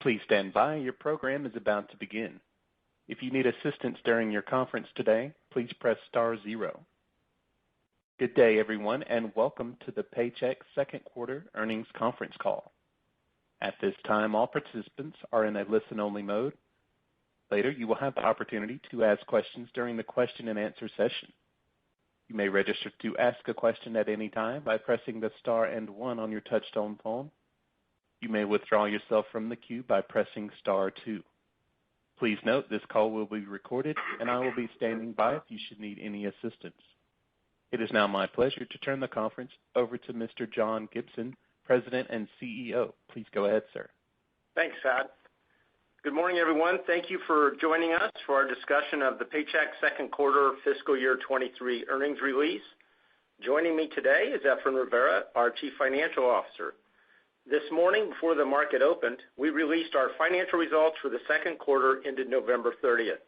Please stand by. Your program is about to begin. If you need assistance during your conference today, please press star 0. Good day, everyone, and welcome to the Paychex second quarter earnings conference call. At this time, all participants are in a listen-only mode. Later, you will have the opportunity to ask questions during the question and answer session. You may register to ask a question at any time by pressing the star and 1 on your touchtone phone. You may withdraw yourself from the queue by pressing star 2. Please note this call will be recorded, and I will be standing by if you should need any assistance. It is now my pleasure to turn the conference over to Mr. John Gibson, President and CEO. Please go ahead, sir. Thanks, Todd. Good morning, everyone. Thank you for joining us for our discussion of the Paychex second quarter fiscal year 23 earnings release. Joining me today is Efrain Rivera, our Chief Financial Officer. This morning, before the market opened, we released our financial results for the second quarter ended November 30th.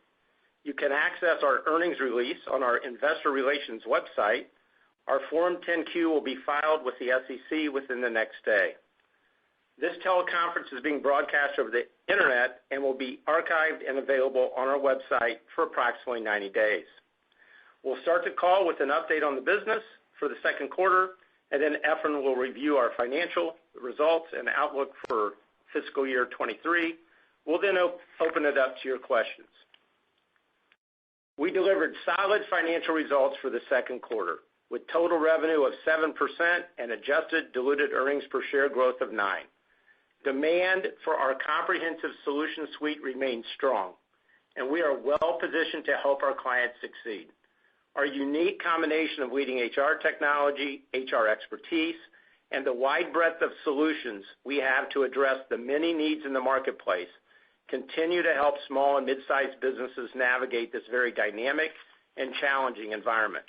You can access our earnings release on our investor relations website. Our Form 10-Q will be filed with the SEC within the next day. This teleconference is being broadcast over the internet and will be archived and available on our website for approximately 90 days. We'll start the call with an update on the business for the second quarter, and then Efrain will review our financial results and outlook for fiscal year 23. We'll then open it up to your questions. We delivered solid financial results for the second quarter, with total revenue of 7% and adjusted diluted earnings per share growth of 9%. Demand for our comprehensive solution suite remains strong, and we are well positioned to help our clients succeed. Our unique combination of leading HR technology, HR expertise, and the wide breadth of solutions we have to address the many needs in the marketplace continue to help small and mid-sized businesses navigate this very dynamic and challenging environment.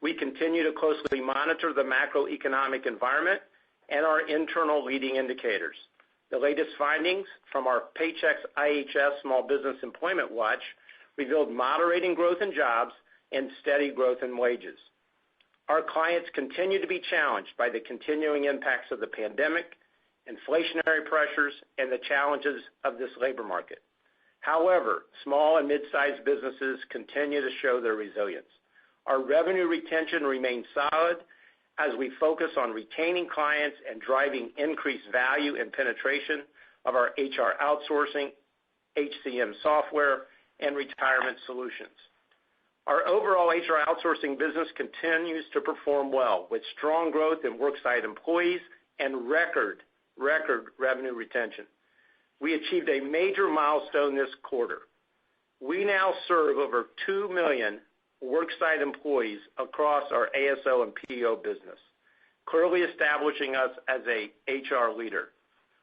We continue to closely monitor the macroeconomic environment and our internal leading indicators. The latest findings from our Paychex IHS Small Business Employment Watch revealed moderating growth in jobs and steady growth in wages. Our clients continue to be challenged by the continuing impacts of the pandemic, inflationary pressures, and the challenges of this labor market. However, small and mid-sized businesses continue to show their resilience. Our revenue retention remains solid as we focus on retaining clients and driving increased value and penetration of our HR outsourcing, HCM software, and retirement solutions. Our overall HR outsourcing business continues to perform well, with strong growth in worksite employees and record revenue retention. We achieved a major milestone this quarter. We now serve over 2 million worksite employees across our ASO and PEO business, clearly establishing us as a HR leader.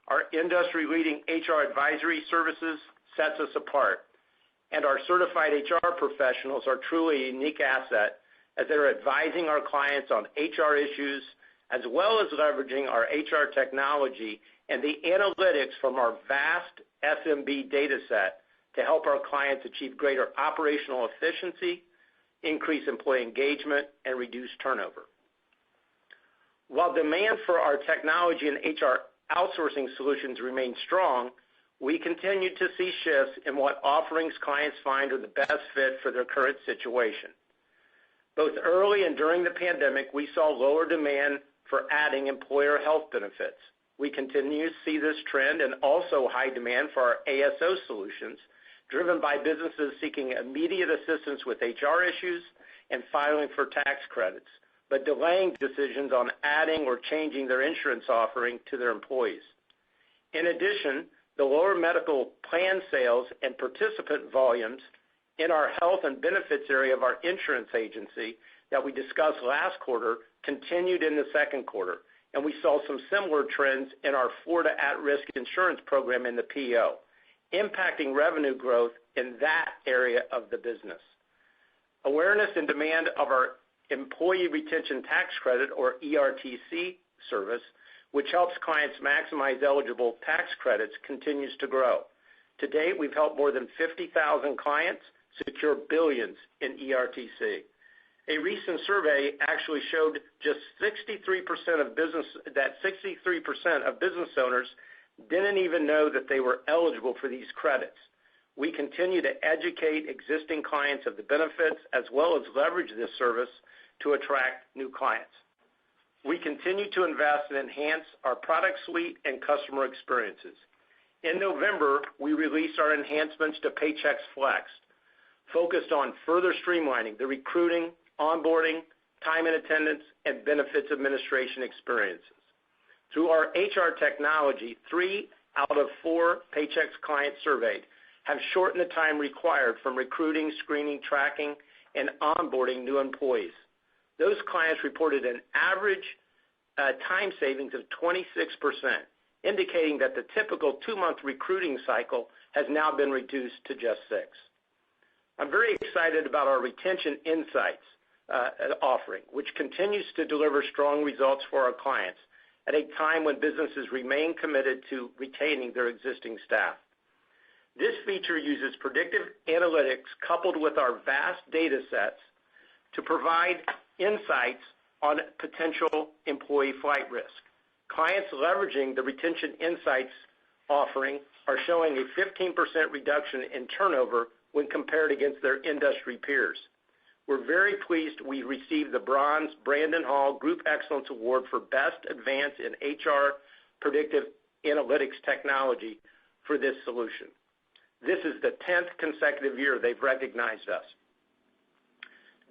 Our industry-leading HR advisory services sets us apart, and our certified HR professionals are truly a unique asset as they're advising our clients on HR issues, as well as leveraging our HR technology and the analytics from our vast SMB data set to help our clients achieve greater operational efficiency, increase employee engagement, and reduce turnover. While demand for our technology and HR outsourcing solutions remains strong, we continue to see shifts in what offerings clients find are the best fit for their current situation. Both early and during the pandemic, we saw lower demand for adding employer health benefits. We continue to see this trend and also high demand for our ASO solutions, driven by businesses seeking immediate assistance with HR issues and filing for tax credits, but delaying decisions on adding or changing their insurance offering to their employees. In addition, the lower medical plan sales and participant volumes in our health and benefits area of our insurance agency that we discussed last quarter continued in the second quarter, and we saw some similar trends in our Florida at-risk insurance program in the PEO, impacting revenue growth in that area of the business. Awareness and demand of our Employee Retention Tax Credit, or ERTC service, which helps clients maximize eligible tax credits, continues to grow. To date, we've helped more than 50,000 clients secure billions in ERTC. A recent survey actually showed just 63% of business owners didn't even know that they were eligible for these credits. We continue to educate existing clients of the benefits as well as leverage this service to attract new clients. We continue to invest and enhance our product suite and customer experiences. In November, we released our enhancements to Paychex Flex, focused on further streamlining the recruiting, onboarding, time and attendance, and benefits administration experiences. Through our HR technology, 3 out of 4 Paychex clients surveyed have shortened the time required from recruiting, screening, tracking, and onboarding new employees. Those clients reported an average time savings of 26%, indicating that the typical 2-month recruiting cycle has now been reduced to just 6. I'm very excited about our Retention Insights offering, which continues to deliver strong results for our clients at a time when businesses remain committed to retaining their existing staff. This feature uses predictive analytics coupled with our vast data sets to provide insights on potential employee flight risk. Clients leveraging the Retention Insights offering are showing a 15% reduction in turnover when compared against their industry peers. We're very pleased we received the Bronze Brandon Hall Group Excellence Award for Best Advance in HR Predictive Analytics Technology for this solution. This is the 10th consecutive year they've recognized us.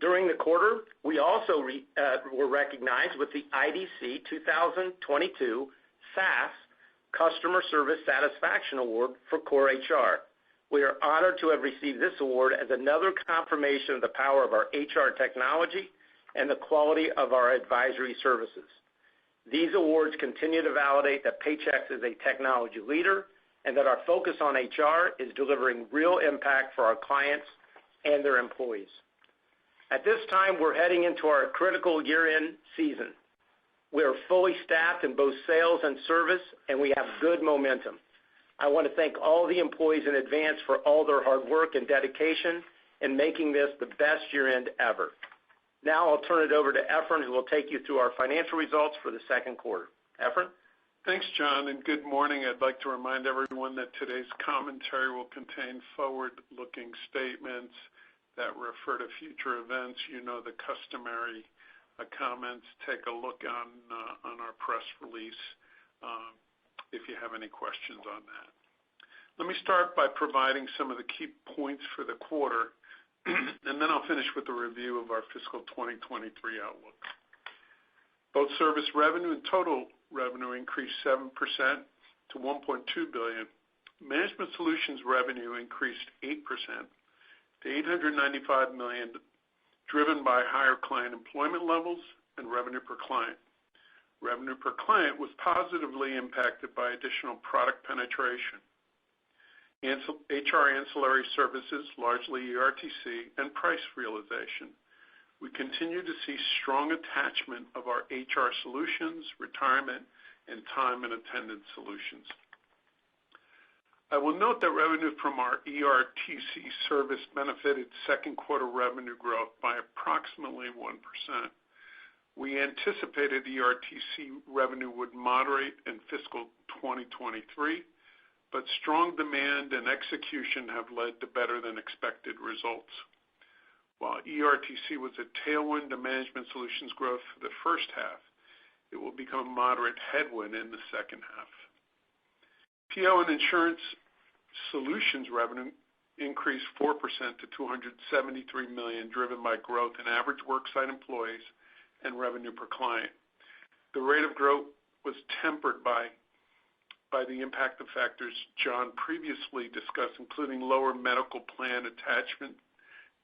During the quarter, we also were recognized with the IDC 2022 SAS Customer Service Satisfaction Award for Core HR. We are honored to have received this award as another confirmation of the power of our HR technology and the quality of our advisory services. These awards continue to validate that Paychex is a technology leader and that our focus on HR is delivering real impact for our clients and their employees. At this time, we're heading into our critical year-end season. We are fully staffed in both sales and service, and we have good momentum. I want to thank all the employees in advance for all their hard work and dedication in making this the best year-end ever. Now I'll turn it over to Efrain, who will take you through our financial results for the second quarter. Efrain? Thanks, John, and good morning. I'd like to remind everyone that today's commentary will contain forward-looking statements that refer to future events. You know the customary comments. Take a look on our press release if you have any questions on that. Let me start by providing some of the key points for the quarter, and then I'll finish with a review of our fiscal 2023 outlook. Both service revenue and total revenue increased 7% to $1.2 billion. Management Solutions revenue increased 8% to $895 million, driven by higher client employment levels and revenue per client. Revenue per client was positively impacted by additional product penetration. HR ancillary services, largely ERTC, and price realization. We continue to see strong attachment of our HR solutions, retirement, and time and attendance solutions. I will note that revenue from our ERTC service benefited second quarter revenue growth by approximately 1%. We anticipated ERTC revenue would moderate in fiscal 2023, but strong demand and execution have led to better than expected results. While ERTC was a tailwind to Management Solutions growth for the first half, it will become a moderate headwind in the second half. PO and Insurance Solutions revenue increased 4% to $273 million, driven by growth in average worksite employees and revenue per client. The rate of growth was tempered by the impact of factors John previously discussed, including lower medical plan attachment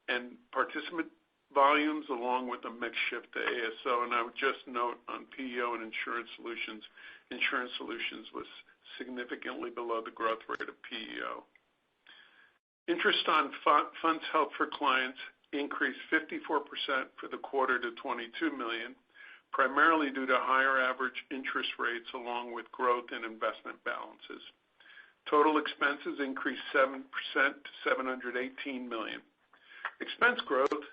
and participant volumes, along with a mix shift to ASO. And I would just note on PEO and Insurance Solutions was significantly below the growth rate of PEO. Interest on funds held for clients increased 54% for the quarter to $22 million, primarily due to higher average interest rates along with growth in investment balances. Total expenses increased 7% to $718 million. Expense growth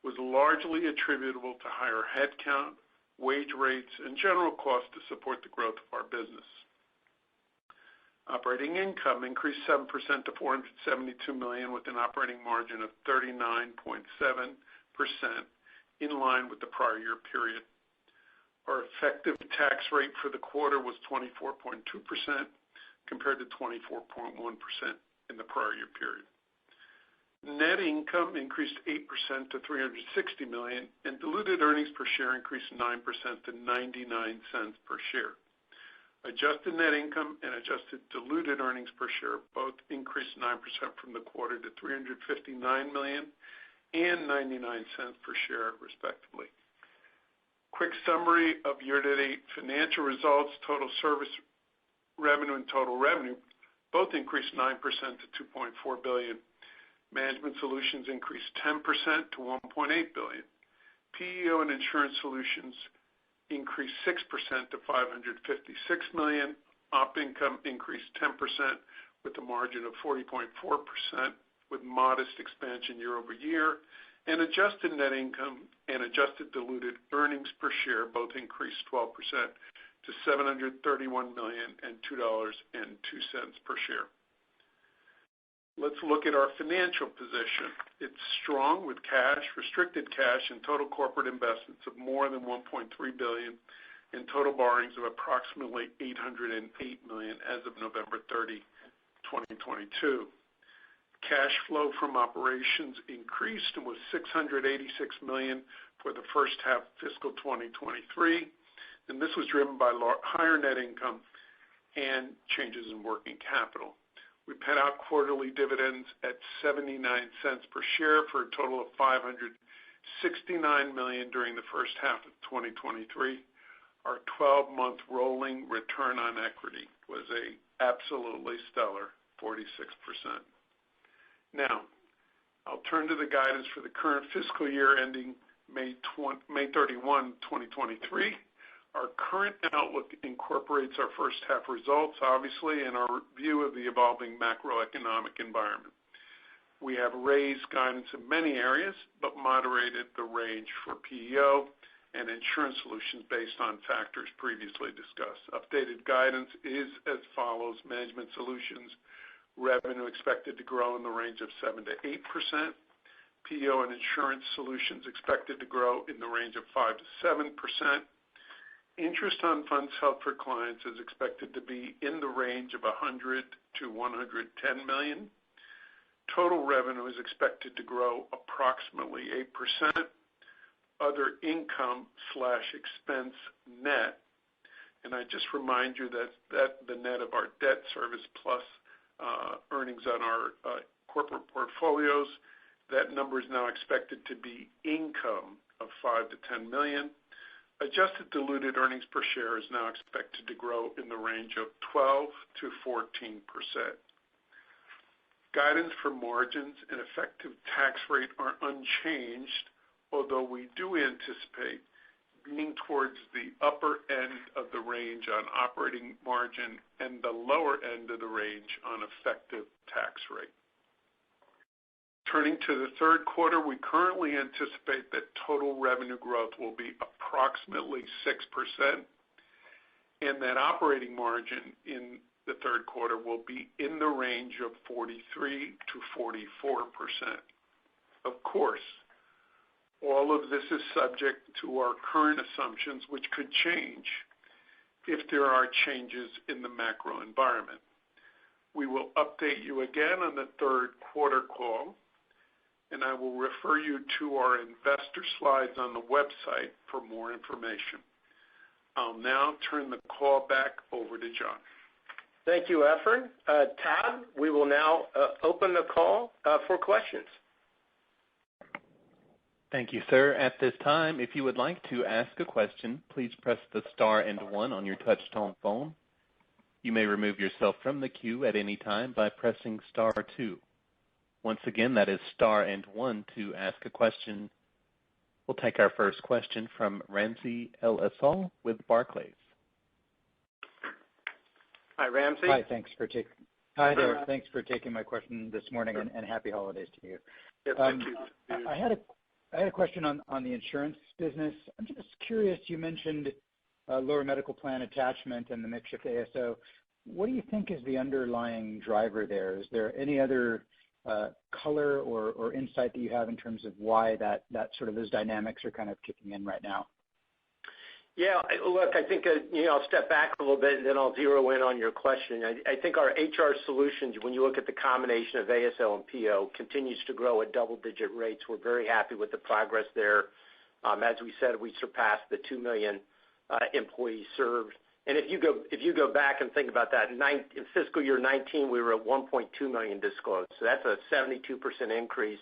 was largely attributable to higher headcount, wage rates, and general costs to support the growth of our business. Operating income increased 7% to $472 million with an operating margin of 39.7%, in line with the prior year period. Our effective tax rate for the quarter was 24.2% compared to 24.1% in the prior year period. Net income increased 8% to $360 million, and diluted earnings per share increased 9% to 99 cents per share. Adjusted net income and adjusted diluted earnings per share both increased 9% from the quarter to $359 million and 99 cents per share, respectively. Quick summary of year-to-date financial results. Total service revenue and total revenue both increased 9% to $2.4 billion. Management Solutions increased 10% to $1.8 billion. PEO and Insurance Solutions increased 6% to $556 million. Op income increased 10% with a margin of 40.4% with modest expansion year over year. And adjusted net income and adjusted diluted earnings per share both increased 12% to $731 million and $2.02 per share. Let's look at our financial position. It's strong with cash, restricted cash, and total corporate investments of more than $1.3 billion and total borrowings of approximately $808 million as of November 30, 2022. Cash flow from operations increased and was $686 million for the first half of fiscal 2023, and this was driven by higher net income and changes in working capital. We paid out quarterly dividends at 79 cents per share for a total of $569 million during the first half of 2023. Our 12-month rolling return on equity was a absolutely stellar 46%. Now, I'll turn to the guidance for the current fiscal year ending May 31, 2023. Our current outlook incorporates our first half results, obviously, and our view of the evolving macroeconomic environment. We have raised guidance in many areas, but moderated the range for PEO and Insurance Solutions based on factors previously discussed. Updated guidance is as follows. Management Solutions revenue expected to grow in the range of 7 to 8%. PEO and Insurance Solutions expected to grow in the range of 5 to 7%. Interest on funds held for clients is expected to be in the range of $100 to $110 million. Total revenue is expected to grow approximately 8%. Other income/expense net, and I just remind you that the net of our debt service plus earnings on our corporate portfolios, that number is now expected to be income of $5 to $10 million. Adjusted diluted earnings per share is now expected to grow in the range of 12 to 14%. Guidance for margins and effective tax rate are unchanged, although we do anticipate being towards the upper end of the range on operating margin and the lower end of the range on effective tax rate. Turning to the third quarter, we currently anticipate that total revenue growth will be approximately 6% and that operating margin in the third quarter will be in the range of 43 to 44%. Of course, all of this is subject to our current assumptions, which could change if there are changes in the macro environment. We will update you again on the third quarter call, and I will refer you to our investor slides on the website for more information. I'll now turn the call back over to John. Thank you, Efrain. Todd, we will now open the call for questions. Thank you, sir. At this time, if you would like to ask a question, please press the star and 1 on your touch-tone phone. You may remove yourself from the queue at any time by pressing star 2. Once again, that is star and 1 to ask a question. We'll take our first question from Ramsey El-Assal with Barclays. Hi, Ramsey. Hi, Hi there. Thanks for taking my question this morning, and happy holidays to you. Yeah, thank you. I had a question on the insurance business. I'm just curious, you mentioned lower medical plan attachment and the mix shift to ASO. what do you think is the underlying driver there? Is there any other color or insight that you have in terms of why that sort of those dynamics are kind of kicking in right now? Yeah, look, I think I'll step back a little bit and then I'll zero in on your question. I think our HR solutions, when you look at the combination of ASL and PO, continues to grow at double-digit rates. We're very happy with the progress there. As we said, we surpassed the 2 million employees served. And if you go back and think about that, in fiscal year 19, we were at 1.2 million disclosed. So that's a 72% increase.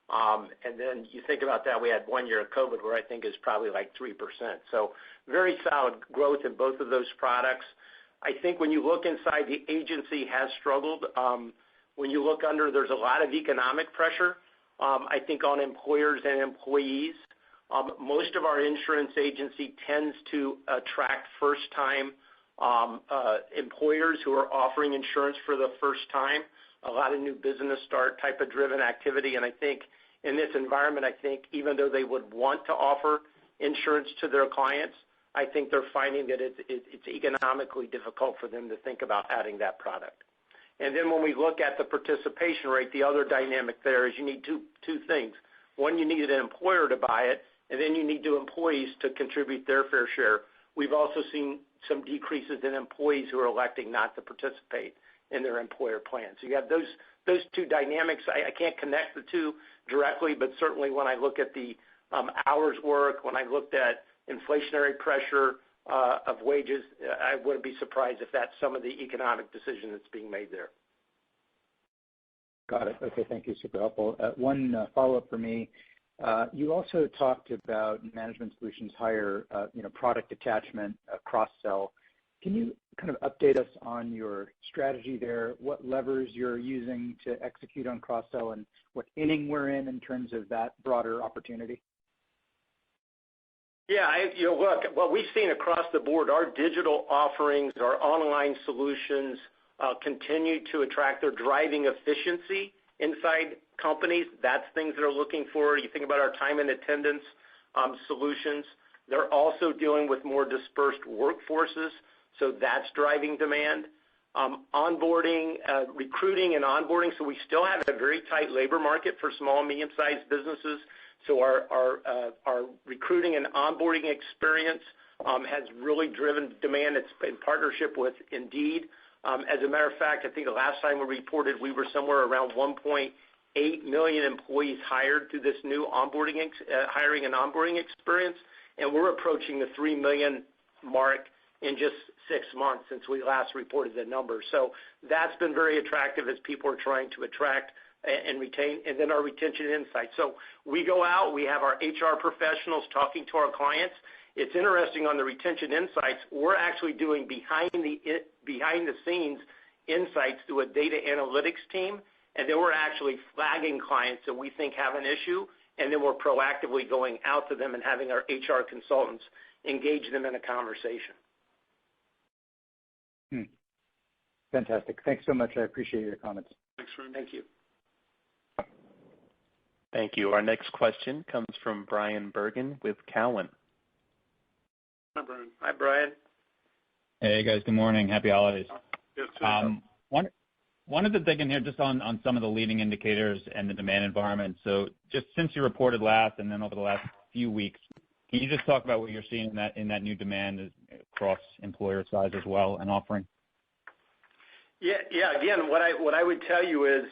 And then you think about that, we had 1 year of COVID where I think is probably like 3%. So very solid growth in both of those products. I think when you look inside, the agency has struggled. When you look under, there's a lot of economic pressure, I think, on employers and employees. Most of our insurance agency tends to attract first-time employers who are offering insurance for the first time. A lot of new business start type of driven activity. And I think in this environment, I think even though they would want to offer insurance to their clients, I think they're finding that it's economically difficult for them to think about adding that product. And then when we look at the participation rate, the other dynamic there is you need two things. One, you need an employer to buy it, and then you need employees to contribute their fair share. We've also seen some decreases in employees who are electing not to participate in their employer plan. So you have those two dynamics. I can't connect the two directly, but certainly when I look at the hours work, when I looked at inflationary pressure of wages, I wouldn't be surprised if that's some of the economic decision that's being made there. Got it. Okay, thank you. Super helpful. One follow-up for me. You also talked about Management Solutions higher, product attachment, cross-sell. Can you kind of update us on your strategy there, what levers you're using to execute on cross-sell, and what inning we're in terms of that broader opportunity? Yeah, look, what we've seen across the board, our digital offerings, our online solutions continue to attract. They're driving efficiency inside companies. That's things they're looking for. You think about our time and attendance solutions. They're also dealing with more dispersed workforces, so that's driving demand. Onboarding, recruiting and onboarding. So we still have a very tight labor market for small and medium-sized businesses. So our recruiting and onboarding experience has really driven demand. It's in partnership with Indeed. As a matter of fact, I think the last time we reported, we were somewhere around 1.8 million employees hired through this new onboarding, hiring and onboarding experience, and we're approaching the 3 million mark in just 6 months since we last reported the numbers. So that's been very attractive as people are trying to attract and retain, and then our retention insights. So we go out, we have our HR professionals talking to our clients. It's interesting on the retention insights, we're actually doing behind the scenes insights through a data analytics team, and then we're actually flagging clients that we think have an issue, and then we're proactively going out to them and having our HR consultants engage them in a conversation. Fantastic. Thanks so much. I appreciate your comments. Thanks very much. Thank you. Thank you. Our next question comes from Bryan Bergin with Cowen. Hi, Brian. Hi, Brian. Hey, guys. Good morning. Happy holidays. Yes, sir. Wanted to dig in here just on some of the leading indicators and the demand environment. So just since you reported last and then over the last few weeks, can you just talk about what you're seeing in that new demand across employer size as well and offering? Yeah. Again, what I would tell you is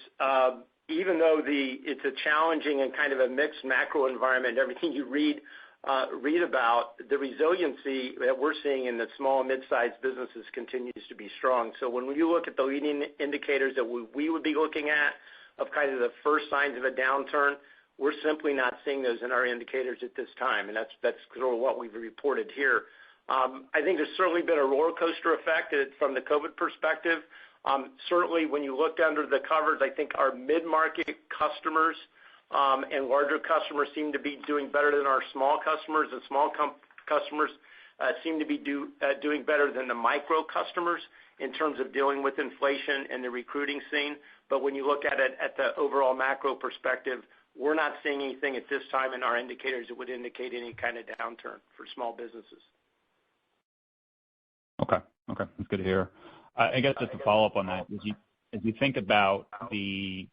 even though it's a challenging and kind of a mixed macro environment, everything you read about, the resiliency that we're seeing in the small and mid-sized businesses continues to be strong. So when you look at the leading indicators that we would be looking at of kind of the first signs of a downturn, we're simply not seeing those in our indicators at this time, and that's sort of what we've reported here. I think there's certainly been a roller coaster effect from the COVID perspective. Certainly, when you look under the covers, I think our mid-market customers and larger customers seem to be doing better than our small customers, and small customers seem to be doing better than the micro customers in terms of dealing with inflation and the recruiting scene. But when you look at it at the overall macro perspective, we're not seeing anything at this time in our indicators that would indicate any kind of downturn for small businesses. Okay. That's good to hear. I guess just to follow up on that, as you think about the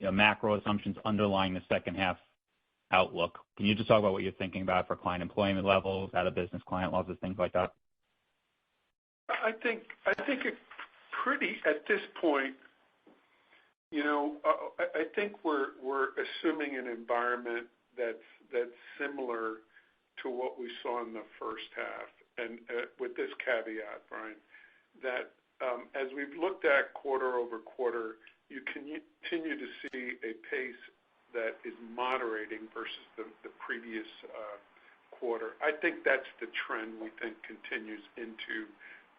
macro assumptions underlying the second half outlook, can you just talk about what you're thinking about for client employment levels, out of business client losses, things like that? I think it pretty at this point. I think we're assuming an environment that's similar to what we saw in the first half, and with this caveat, Brian, that as we've looked at quarter over quarter, you continue to see a pace that is moderating versus the previous quarter. I think that's the trend we think continues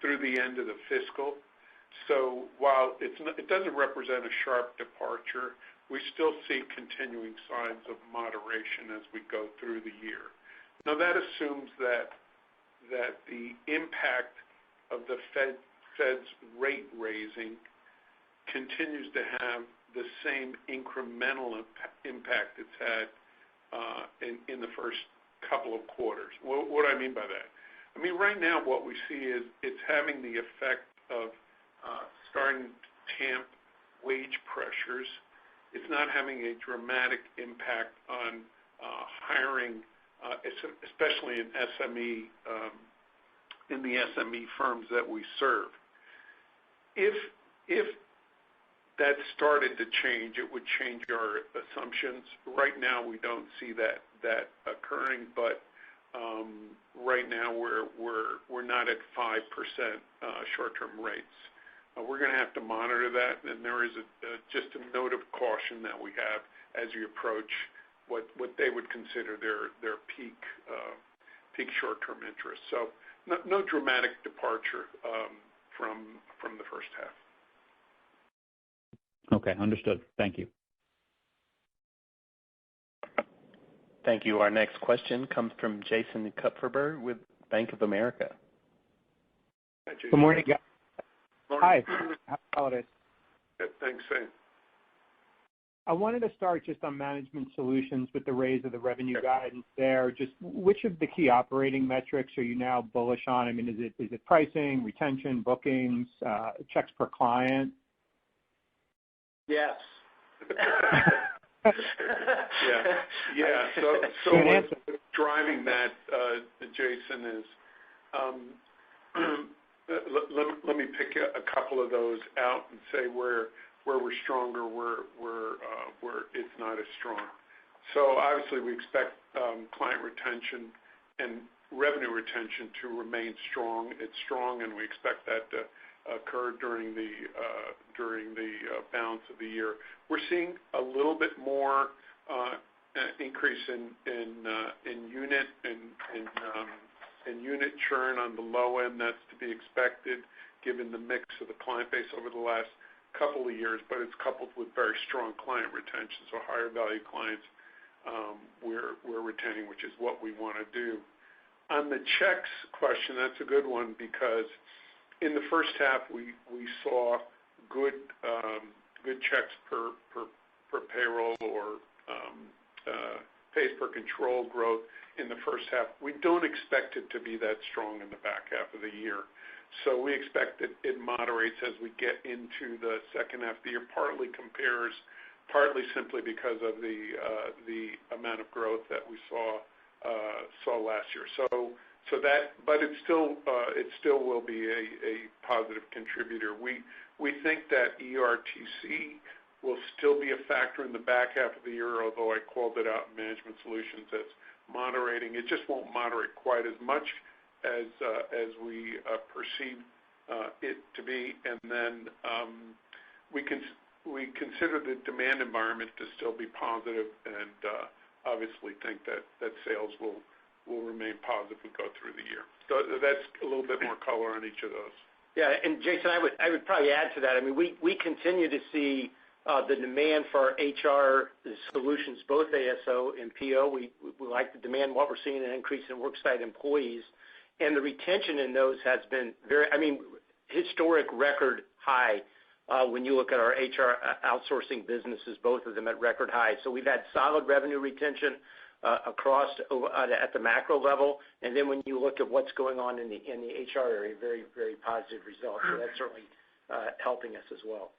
through the end of the fiscal. So while it doesn't represent a sharp departure, we still see continuing signs of moderation as we go through the year. Now that assumes that the impact of the Fed's rate raising continues to have the same incremental impact it's had in the first couple of quarters. What do I mean by that? I mean, right now what we see is it's having the effect of starting to tamp wage pressures. It's not having a dramatic impact on hiring, especially in the SME firms that we serve. If that started to change, it would change our assumptions. Right now, we don't see that occurring, but right now we're not at 5% short-term rates. We're going to have to monitor that, and there is just a note of caution that we have as we approach what they would consider their peak short-term interest. So no dramatic departure from the first half. Okay, understood. Thank you. Thank you. Our next question comes from Jason Kupferberg with Bank of America. Hi, Jason. Good morning, guys. Morning. Hi. Happy holidays. Thanks, Sam. I wanted to start just on Management Solutions with the raise of the revenue guidance there. Just which of the key operating metrics are you now bullish on? I mean, is it pricing, retention, bookings, checks per client? Yes. Yeah. So what's driving that, Jason, is let me pick a couple of those out and say where we're stronger, where it's not as strong. So obviously we expect client retention and revenue retention to remain strong. It's strong, and we expect that to occur during the balance of the year. We're seeing a little bit more increase in unit and unit churn on the low end. That's to be expected given the mix of the client base over the last couple of years, but it's coupled with very strong client retention. So higher value clients we're retaining, which is what we want to do. On the checks question, that's a good one because in the first half we saw good checks per payroll or pays per control growth in the first half. We don't expect it to be that strong in the back half of the year. So we expect that it moderates as we get into the second half of the year, partly simply because of the amount of growth that we saw last year. So that, but it still will be a positive contributor. We think that ERTC will still be a factor in the back half of the year, although I called it out in Management Solutions as moderating. It just won't moderate quite as much as we perceive it to be, and then we consider the demand environment to still be positive, and obviously think that sales will remain positive as we go through the year. So that's a little bit more color on each of those. Yeah, and Jason, I would probably add to that. I mean, we continue to see the demand for our HR solutions, both ASO and PO. We like the demand, what we're seeing, an increase in worksite employees, and the retention in those has been historic record high when you look at our HR outsourcing businesses, both of them at record high. So we've had solid revenue retention. across at the macro level. And then when you look at what's going on in the HR area, very, very positive results. So that's certainly helping us as well.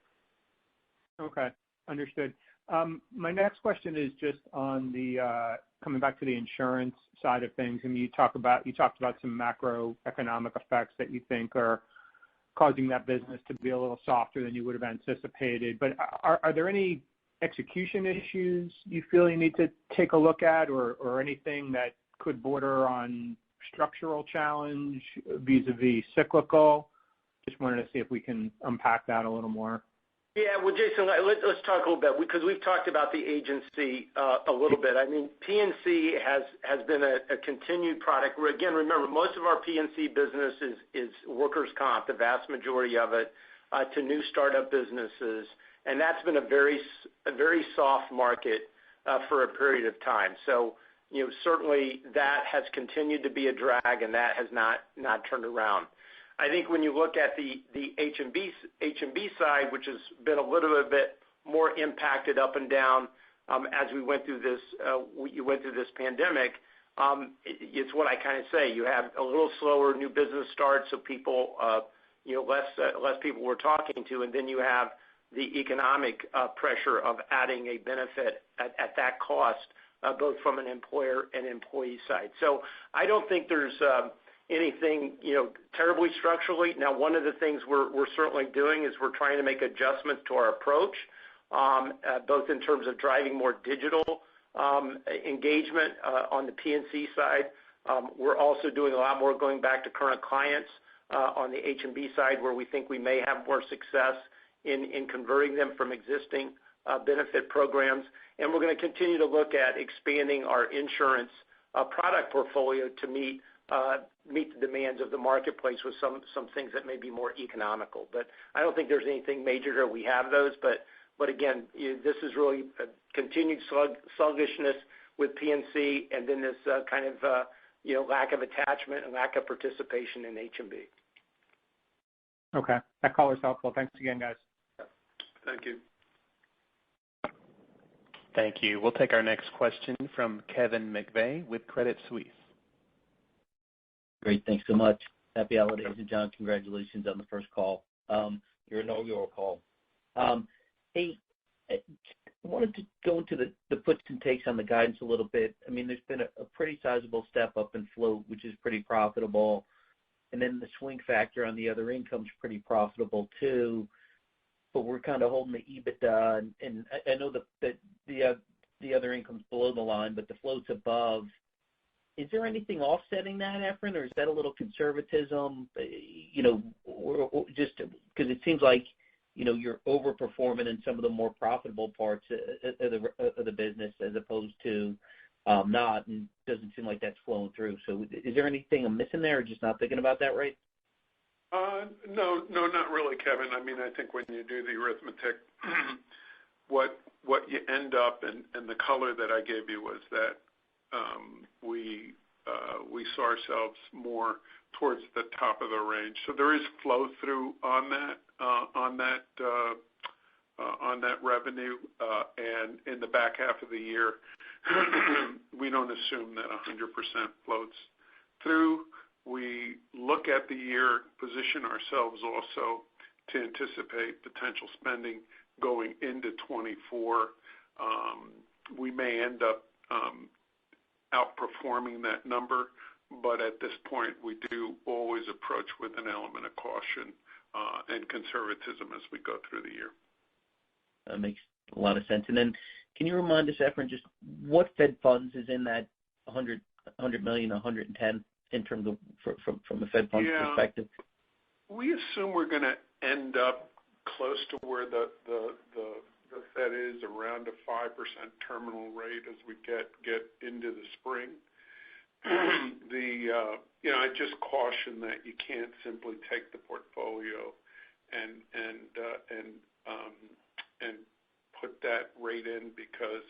Okay, understood. My next question is just on the coming back to the insurance side of things. And you talked about some macroeconomic effects that you think are causing that business to be a little softer than you would have anticipated. But are there any execution issues you feel you need to take a look at, or anything that could border on structural challenge vis-a-vis cyclical? Just wanted to see if we can unpack that a little more. Yeah, well, Jason, let's talk a little bit, because we've talked about the agency a little bit. I mean, P&C has been a continued product. Again, remember, most of our P&C business is workers' comp, the vast majority of it, to new startup businesses, and that's been a very soft market for a period of time. So, certainly that has continued to be a drag, and that has not turned around. I think when you look at the H&B side, which has been a little bit more impacted up and down as we went through this pandemic, it's what I kind of say. You have a little slower new business start, so people, less people we're talking to, and then you have the economic pressure of adding a benefit at that cost, both from an employer and employee side. So I don't think there's anything, terribly structurally. Now, one of the things we're certainly doing is we're trying to make adjustments to our approach, both in terms of driving more digital engagement on the P&C side. We're also doing a lot more going back to current clients on the H&B side, where we think we may have more success in converting them from existing benefit programs. And we're going to continue to look at expanding our insurance product portfolio to meet the demands of the marketplace with some things that may be more economical. But I don't think there's anything major that we have those. But again, this is really a continued sluggishness with P&C, and then this kind of lack of attachment and lack of participation in H&B. Okay, that color's helpful. Thanks again, guys. Thank you. Thank you. We'll take our next question from Kevin McVeigh with Credit Suisse. Great. Thanks so much. Happy holidays, and John, congratulations on the first call, your inaugural call. Hey, I wanted to go into the puts and takes on the guidance a little bit. I mean, there's been a pretty sizable step up in float, which is pretty profitable, and then the swing factor on the other income's pretty profitable too. But we're kind of holding the EBITDA, and I know that the other income's below the line, but the float's above. Is there anything offsetting that, Efrain, or is that a little conservatism? Or just because it seems like you're overperforming in some of the more profitable parts of the business as opposed to not, and doesn't seem like that's flowing through. So is there anything I'm missing there, or just not thinking about that right? No, not really, Kevin. I mean, I think when you do the arithmetic, what you end up, and the color that I gave you was that we saw ourselves more towards the top of the range. So there is flow through on that revenue, and in the back half of the year, we don't assume that 100% floats through. We look at the year, position ourselves also to anticipate potential spending going into 24. We may end up outperforming that number, but at this point, we do always approach with an element of caution and conservatism as we go through the year. That makes a lot of sense. And then can you remind us, Efrain, just what Fed funds is in that $100 million, 110 in terms of from a Fed funds perspective? We assume we're going to end up close to where the Fed is, around a 5% terminal rate as we get into the spring. I just caution that you can't simply take the portfolio and put that rate in, because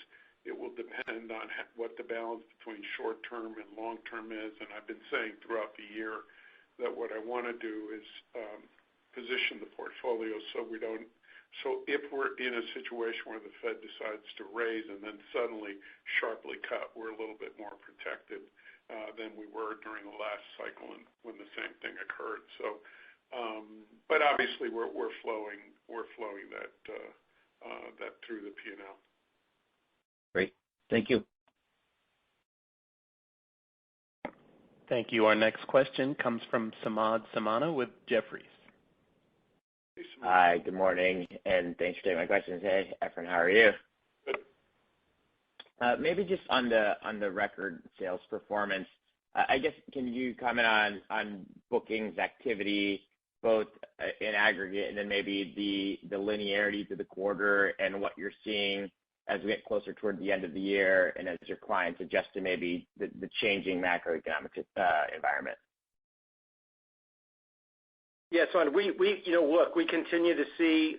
it will depend on what the balance between short-term and long-term is. And I've been saying throughout the year that what I want to do is position the portfolio so we don't So if we're in a situation where the Fed decides to raise and then suddenly sharply cut, we're a little bit more protected than we were during the last cycle and when the same thing occurred. So, but obviously we're flowing that through the P&L. Great. Thank you. Thank you. Our next question comes from Samad Samana with Jefferies. Hey, Samad. Hi, good morning, and thanks for taking my questions. Hey, Efrain, how are you? Good. Maybe just on the record sales performance, I guess, can you comment on bookings activity, both in aggregate and then maybe the linearity to the quarter and what you're seeing as we get closer toward the end of the year and as your clients adjust to maybe the changing macroeconomic environment? Yeah, so we continue to see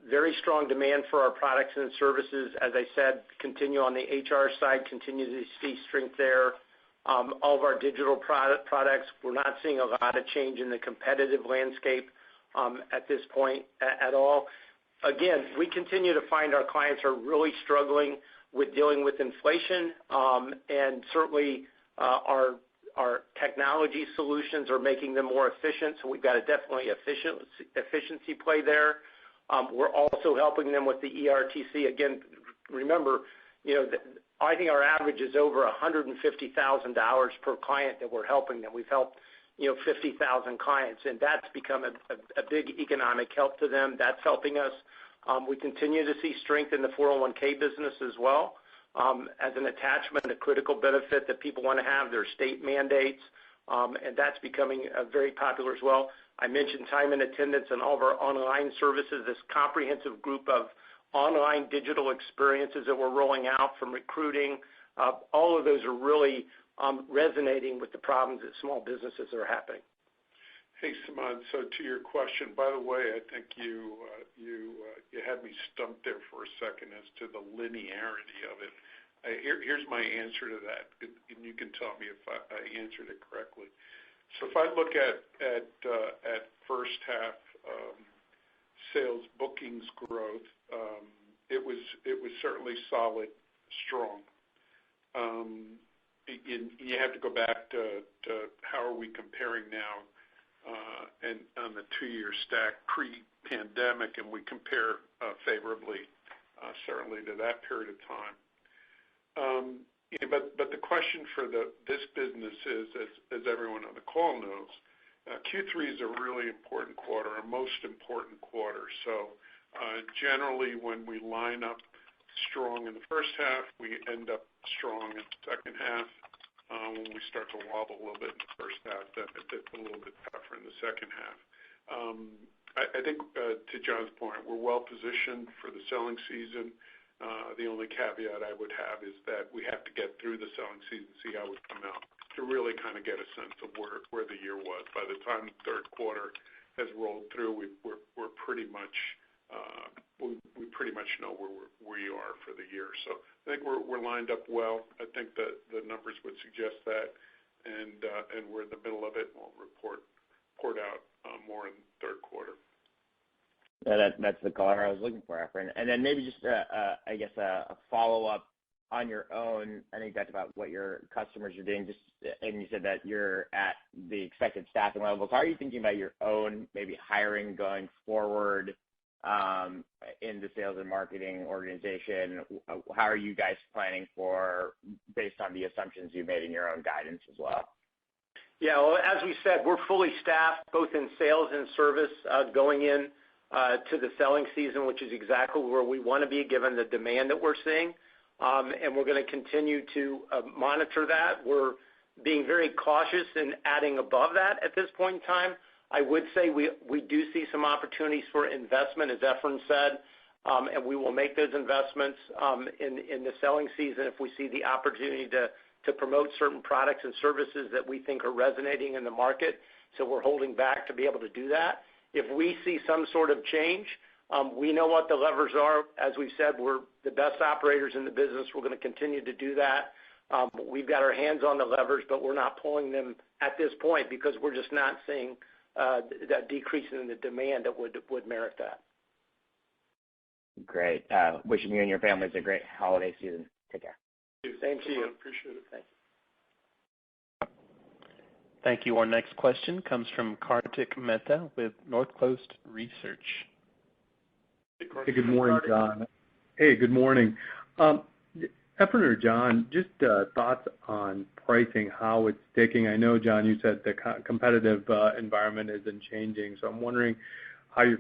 very strong demand for our products and services. As I said, continue on the HR side, continue to see strength there. All of our digital products, we're not seeing a lot of change in the competitive landscape at this point at all. Again, we continue to find our clients are really struggling with dealing with inflation, and certainly our technology solutions are making them more efficient, so we've got a definitely efficiency play there. We're also helping them with the ERTC. Again, remember, I think our average is over $150,000 per client that we're helping them. We've helped 50,000 clients, and that's become a big economic help to them. That's helping us. We continue to see strength in the 401k business as well, as an attachment, a critical benefit that people want to have. Their state mandates, and that's becoming very popular as well. I mentioned time and attendance and all of our online services, this comprehensive group of online digital experiences that we're rolling out from recruiting. All of those are really resonating with the problems that small businesses are happening. Hey, Samad. So to your question, by the way, I think you had me stumped there for a second as to the linearity of it. Here's my answer to that, and you can tell me if I answered it correctly. So if I look at first half sales bookings growth, it was certainly solid, strong. You have to go back to how are we comparing now, and on the 2-year stack pre-pandemic, and we compare favorably, certainly to that period of time. But the question for this business is, as everyone on the call knows, Q3 is a really important quarter, a most important quarter. So generally, when we line up strong in the first half, we end up strong in the second half. When we start to wobble a little bit in the first half, then it's a little bit tougher in the second half. I think, to John's point, we're well positioned for the selling season. The only caveat I would have is that we have to get through the selling season, see how we come out, to really kind of get a sense of where the year was. By the time the third quarter has rolled through, we're pretty much we pretty much know where we are for the year. So I think we're lined up well. I think that the numbers would suggest that, and we're in the middle of it. We'll report out more in the third quarter. Yeah, that's the color I was looking for, Efrain. And then maybe just I guess a follow-up on your own. I think that's about what your customers are doing. And you said that you're at the expected staffing levels. How are you thinking about your own maybe hiring going forward in the sales and marketing organization? How are you guys planning for based on the assumptions you made in your own guidance as well? Yeah, well, as we said, we're fully staffed both in sales and service going in to the selling season, which is exactly where we want to be given the demand that we're seeing. And we're going to continue to monitor that. We're being very cautious in adding above that at this point in time. I would say we do see some opportunities for investment, as Efrain said, and we will make those investments in the selling season if we see the opportunity to promote certain products and services that we think are resonating in the market. So we're holding back to be able to do that. If we see some sort of change, we know what the levers are. As we've said, we're the best operators in the business. We're going to continue to do that. We've got our hands on the levers, but we're not pulling them at this point because we're just not seeing that decrease in the demand that would merit that. Great. Wishing you and your families a great holiday season. Take care. Same to you. Appreciate it. Thank you. Thank you. Our next question comes from Kartik Mehta with Northcoast Research. Hey, good morning, John. Hey, good morning. Efrain or John, just thoughts on pricing, how it's sticking. I know, John, you said the competitive environment isn't changing, so I'm wondering how your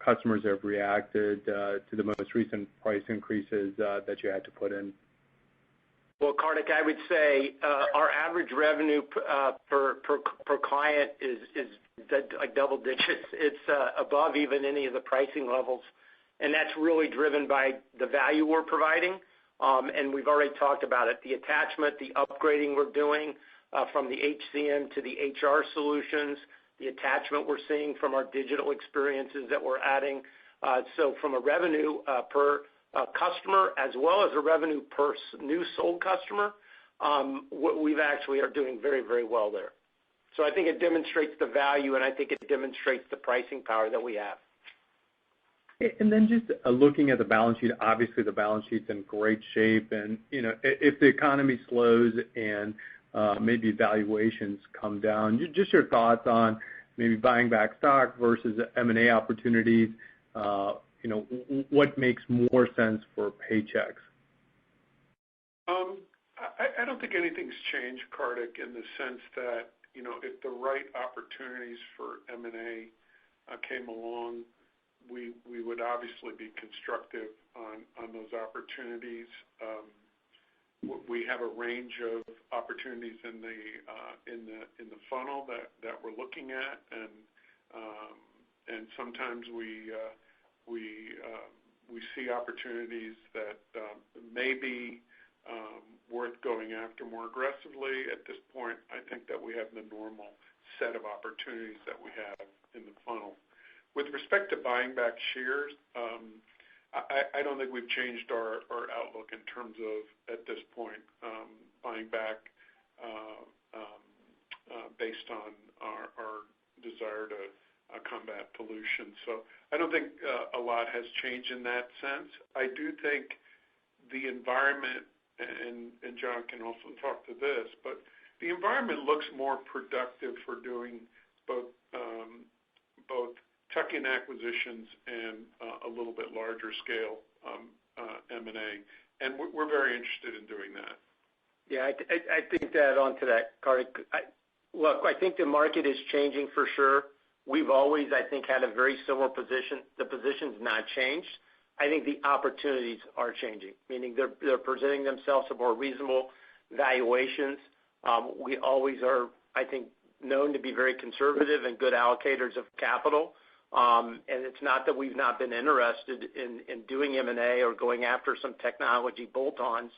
customers have reacted to the most recent price increases that you had to put in. Well, Kartik, I would say our average revenue per client is like double digits. It's above even any of the pricing levels, and that's really driven by the value we're providing. And we've already talked about it, the attachment, the upgrading we're doing from the HCM to the HR solutions, the attachment we're seeing from our digital experiences that we're adding. So from a revenue per customer as well as a revenue per new sold customer, we've actually are doing very, very well there. So I think it demonstrates the value, and I think it demonstrates the pricing power that we have. And then just looking at the balance sheet, obviously the balance sheet's in great shape, and if the economy slows and maybe valuations come down, just your thoughts on maybe buying back stock versus M&A opportunities. What makes more sense for Paychex? I don't think anything's changed, Kartik, in the sense that if the right opportunities for M&A came along, we would obviously be constructive on those opportunities. We have a range of opportunities in the funnel that we're looking at, and sometimes we see opportunities that may be worth going after more aggressively. At this point, I think that we have the normal set of opportunities that we have in the funnel. With respect to buying back shares, I don't think we've changed our outlook in terms of, at this point, buying back based on our desire to combat pollution. So I don't think a lot has changed in that sense. I do think the environment, and John can also talk to this, but the environment looks more productive for doing both tuck-in acquisitions and a little bit larger scale M&A, and we're very interested in doing that. Yeah, I think that onto that, Kartik. Look, I think the market is changing for sure. We've always, I think, had a very similar position. The position's not changed. I think the opportunities are changing, meaning they're presenting themselves at more reasonable valuations. We always are, I think, known to be very conservative and good allocators of capital. And it's not that we've not been interested in doing M&A or going after some technology bolt-ons,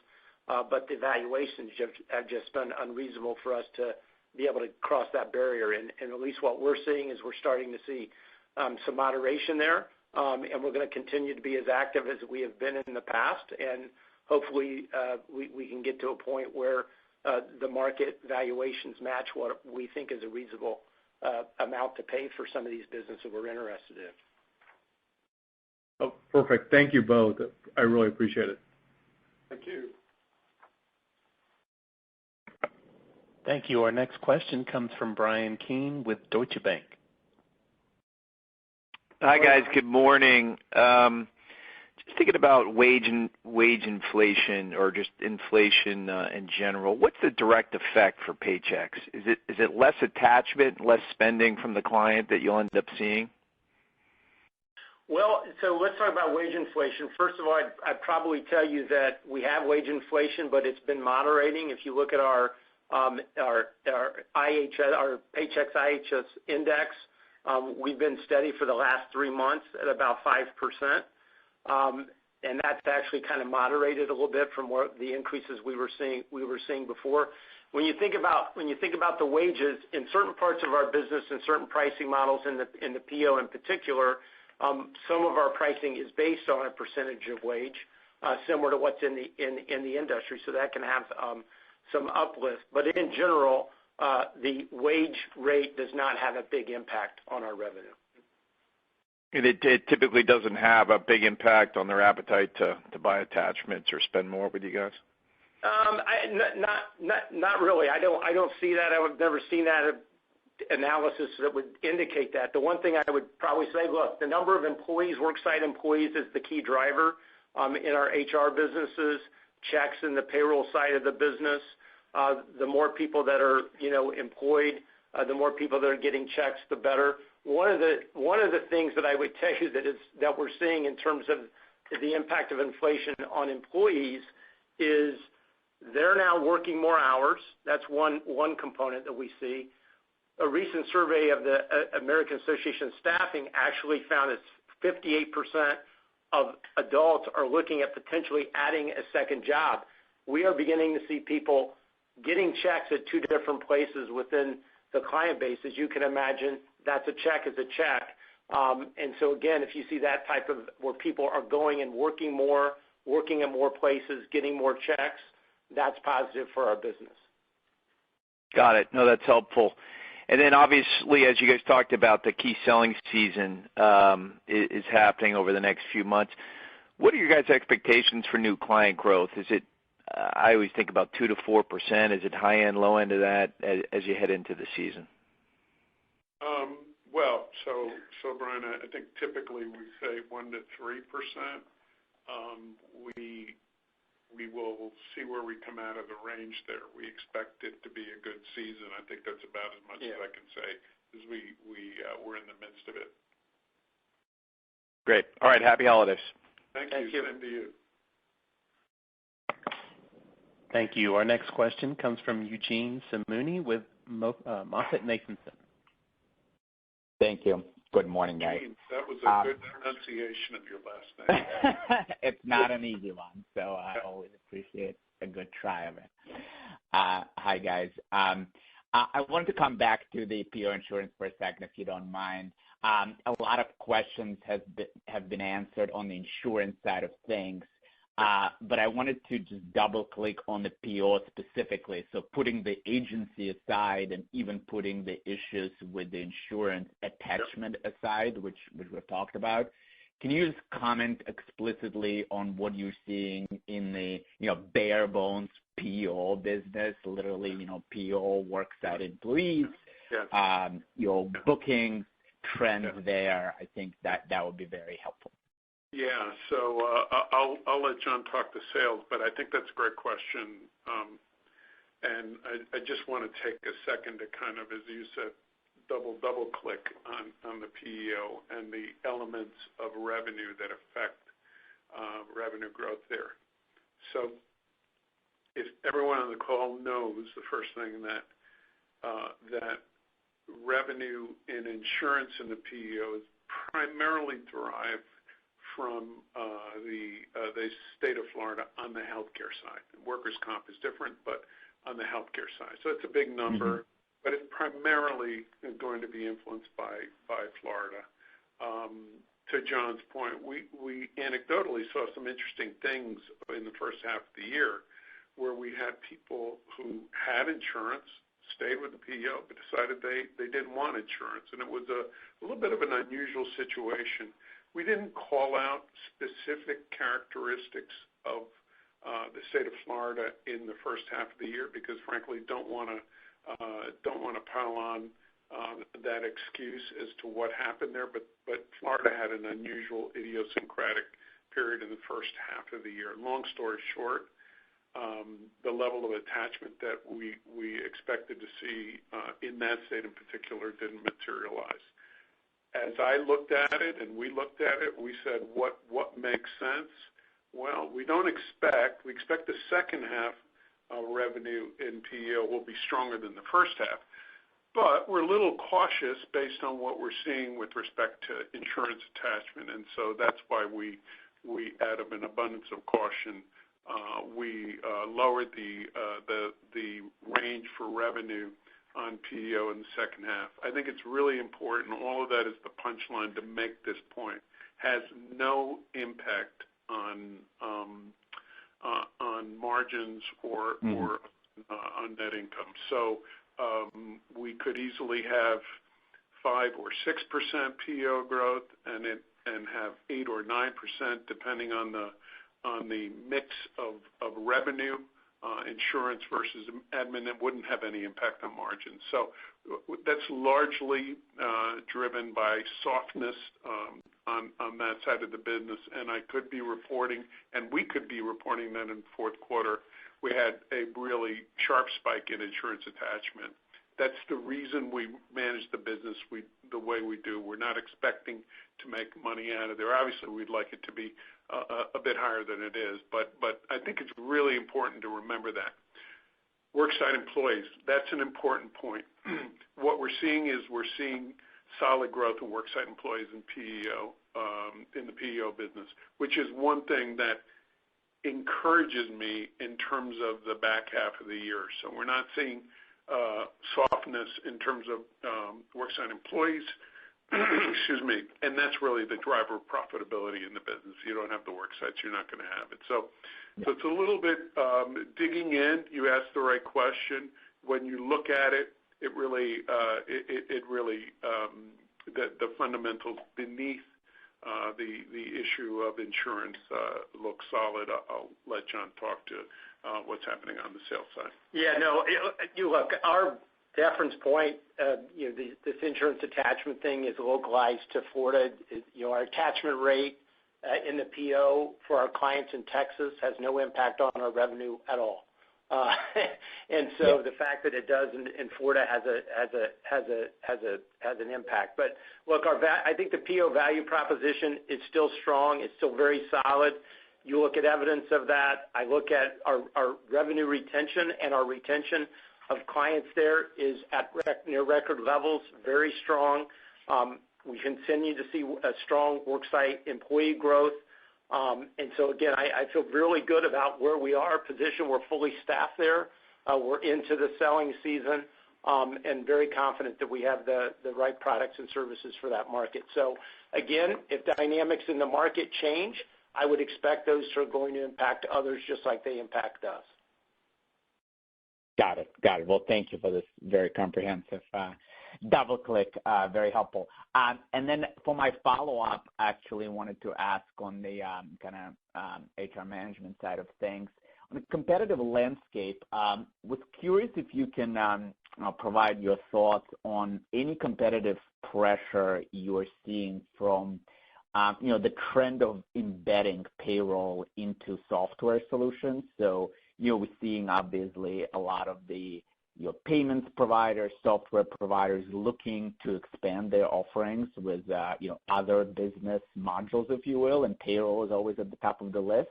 but the valuations have just been unreasonable for us to be able to cross that barrier. And at least what we're seeing is we're starting to see some moderation there, and we're going to continue to be as active as we have been in the past. And hopefully we can get to a point where the market valuations match what we think is a reasonable amount to pay for some of these businesses we're interested in. Oh, perfect. Thank you both. I really appreciate it. Thank you. Thank you. Our next question comes from Bryan Keane with Deutsche Bank. Hi, guys. Good morning. Just thinking about wage inflation or just inflation in general, what's the direct effect for Paychex? Is it less attachment, less spending from the client that you'll end up seeing? Well, so let's talk about wage inflation. First of all, I'd probably tell you that we have wage inflation, but it's been moderating. If you look at our Paychex IHS index, we've been steady for the last 3 months at about 5%. And that's actually kind of moderated a little bit from what the increases we were seeing before. When you think about the wages in certain parts of our business and certain pricing models in the PO in particular, some of our pricing is based on a percentage of wage, similar to what's in the industry, so that can have some uplift. But in general, the wage rate does not have a big impact on our revenue. And it typically doesn't have a big impact on their appetite to buy attachments or spend more with you guys? Not really. I don't see that. I've never seen that analysis that would indicate that. The one thing I would probably say, look, the number of employees, worksite employees, is the key driver in our HR businesses, checks in the payroll side of the business. The more people that are employed, the more people that are getting checks, the better. One of the things that I would tell you that we're seeing in terms of the impact of inflation on employees is they're now working more hours. That's one component that we see. A recent survey of the American Association of Staffing actually found that 58% of adults are looking at potentially adding a second job. We are beginning to see people getting checks at two different places within the client base. As you can imagine, that's a check is a check. And so again, if you see that type of where people are going and working more, working at more places, getting more checks, that's positive for our business. Got it. No, that's helpful. And then obviously, as you guys talked about, the key selling season is happening over the next few months. What are your guys' expectations for new client growth? Is it, I always think about 2 to 4%. Is it high end, low end of that as you head into the season? So Brian, I think typically we say 1 to 3%. We will see where we come out of the range there. We expect it to be a good season. I think that's about as much as I can say, as we're in the midst of it. Great. All right. Happy holidays. Thank you. Same to you. Thank you. Our next question comes from Eugene Simuni with MoffettNathanson. Thank you. Good morning, guys. Eugene, that was a good pronunciation of your last name. It's not an easy one, so I always appreciate a good try of it. Hi, guys. I wanted to come back to the PO insurance for a second, if you don't mind. A lot of questions have been answered on the insurance side of things. But I wanted to just double-click on the PO specifically. So putting the agency aside and even putting the issues with the insurance attachment aside, which we've talked about, can you just comment explicitly on what you're seeing in the bare bones PO business, literally PO worksite employees, your bookings trends there? I think that would be very helpful. Yeah, so I'll let John talk to sales, but I think that's a great question. And I just want to take a second to kind of, as you said, double click on the PEO and the elements of revenue that affect revenue growth there. So if everyone on the call knows, the first thing that revenue in insurance in the PEO is primarily derived from the state of Florida on the healthcare side. Workers' comp is different, but on the healthcare side. So it's a big number, but it's primarily going to be influenced by Florida. To John's point, we anecdotally saw some interesting things in the first half of the year where we had people who had insurance, stayed with the PEO, but decided they didn't want insurance. And it was a little bit of an unusual situation. We didn't call out specific characteristics of the state of Florida in the first half of the year because, frankly, don't want to pile on that excuse as to what happened there. But Florida had an unusual idiosyncratic period in the first half of the year. Long story short, the level of attachment that we expected to see in that state in particular didn't materialize. As I looked at it and we looked at it, we said, what makes sense? Well, we expect the second half revenue in PEO will be stronger than the first half. But we're a little cautious based on what we're seeing with respect to insurance attachment. And so that's why we out of an abundance of caution, we lowered the range for revenue on PEO in the second half. I think it's really important. All of that is the punchline to make this point. Has no impact on margins or on net income. So we could easily have 5 or 6% PEO growth and have 8 or 9% depending on the mix of revenue, insurance versus admin, it wouldn't have any impact on margins. So that's largely driven by softness on that side of the business, and I could be reporting, and we could be reporting that in fourth quarter we had a really sharp spike in insurance attachment. That's the reason we manage the business the way we do. We're not expecting to make money out of there. Obviously, we'd like it to be a bit higher than it is, but I think it's really important to remember that. Worksite employees, that's an important point. What we're seeing solid growth in worksite employees in PEO, in the PEO business, which is one thing that encourages me in terms of the back half of the year. So we're not seeing softness in terms of worksite employees, excuse me, and that's really the driver of profitability in the business. You don't have the work sites, you're not going to have it. So it's a little bit digging in. You asked the right question. When you look at it, it really the fundamentals beneath the issue of insurance look solid. I'll let John talk to what's happening on the sales side. Yeah, no, you look, our reference point, this insurance attachment thing is localized to Florida. Our attachment rate in the PO for our clients in Texas has no impact on our revenue at all. And so the fact that it does in Florida has an impact. But look, I think the PO value proposition is still strong. It's still very solid. You look at evidence of that. I look at our revenue retention, and our retention of clients there is at near record levels, very strong. We continue to see a strong worksite employee growth. And so, again, I feel really good about where we are positioned. We're fully staffed there. We're into the selling season and very confident that we have the right products and services for that market. So, again, if dynamics in the market change, I would expect those are going to impact others just like they impact us. Got it. Well, thank you for this very comprehensive double click, very helpful. And then for my follow-up, actually wanted to ask on the kind of HR management side of things. On the competitive landscape, was curious if you can provide your thoughts on any competitive pressure you are seeing from the trend of embedding payroll into software solutions. So, we're seeing obviously a lot of the payments providers, software providers looking to expand their offerings with other business modules, if you will, and payroll is always at the top of the list.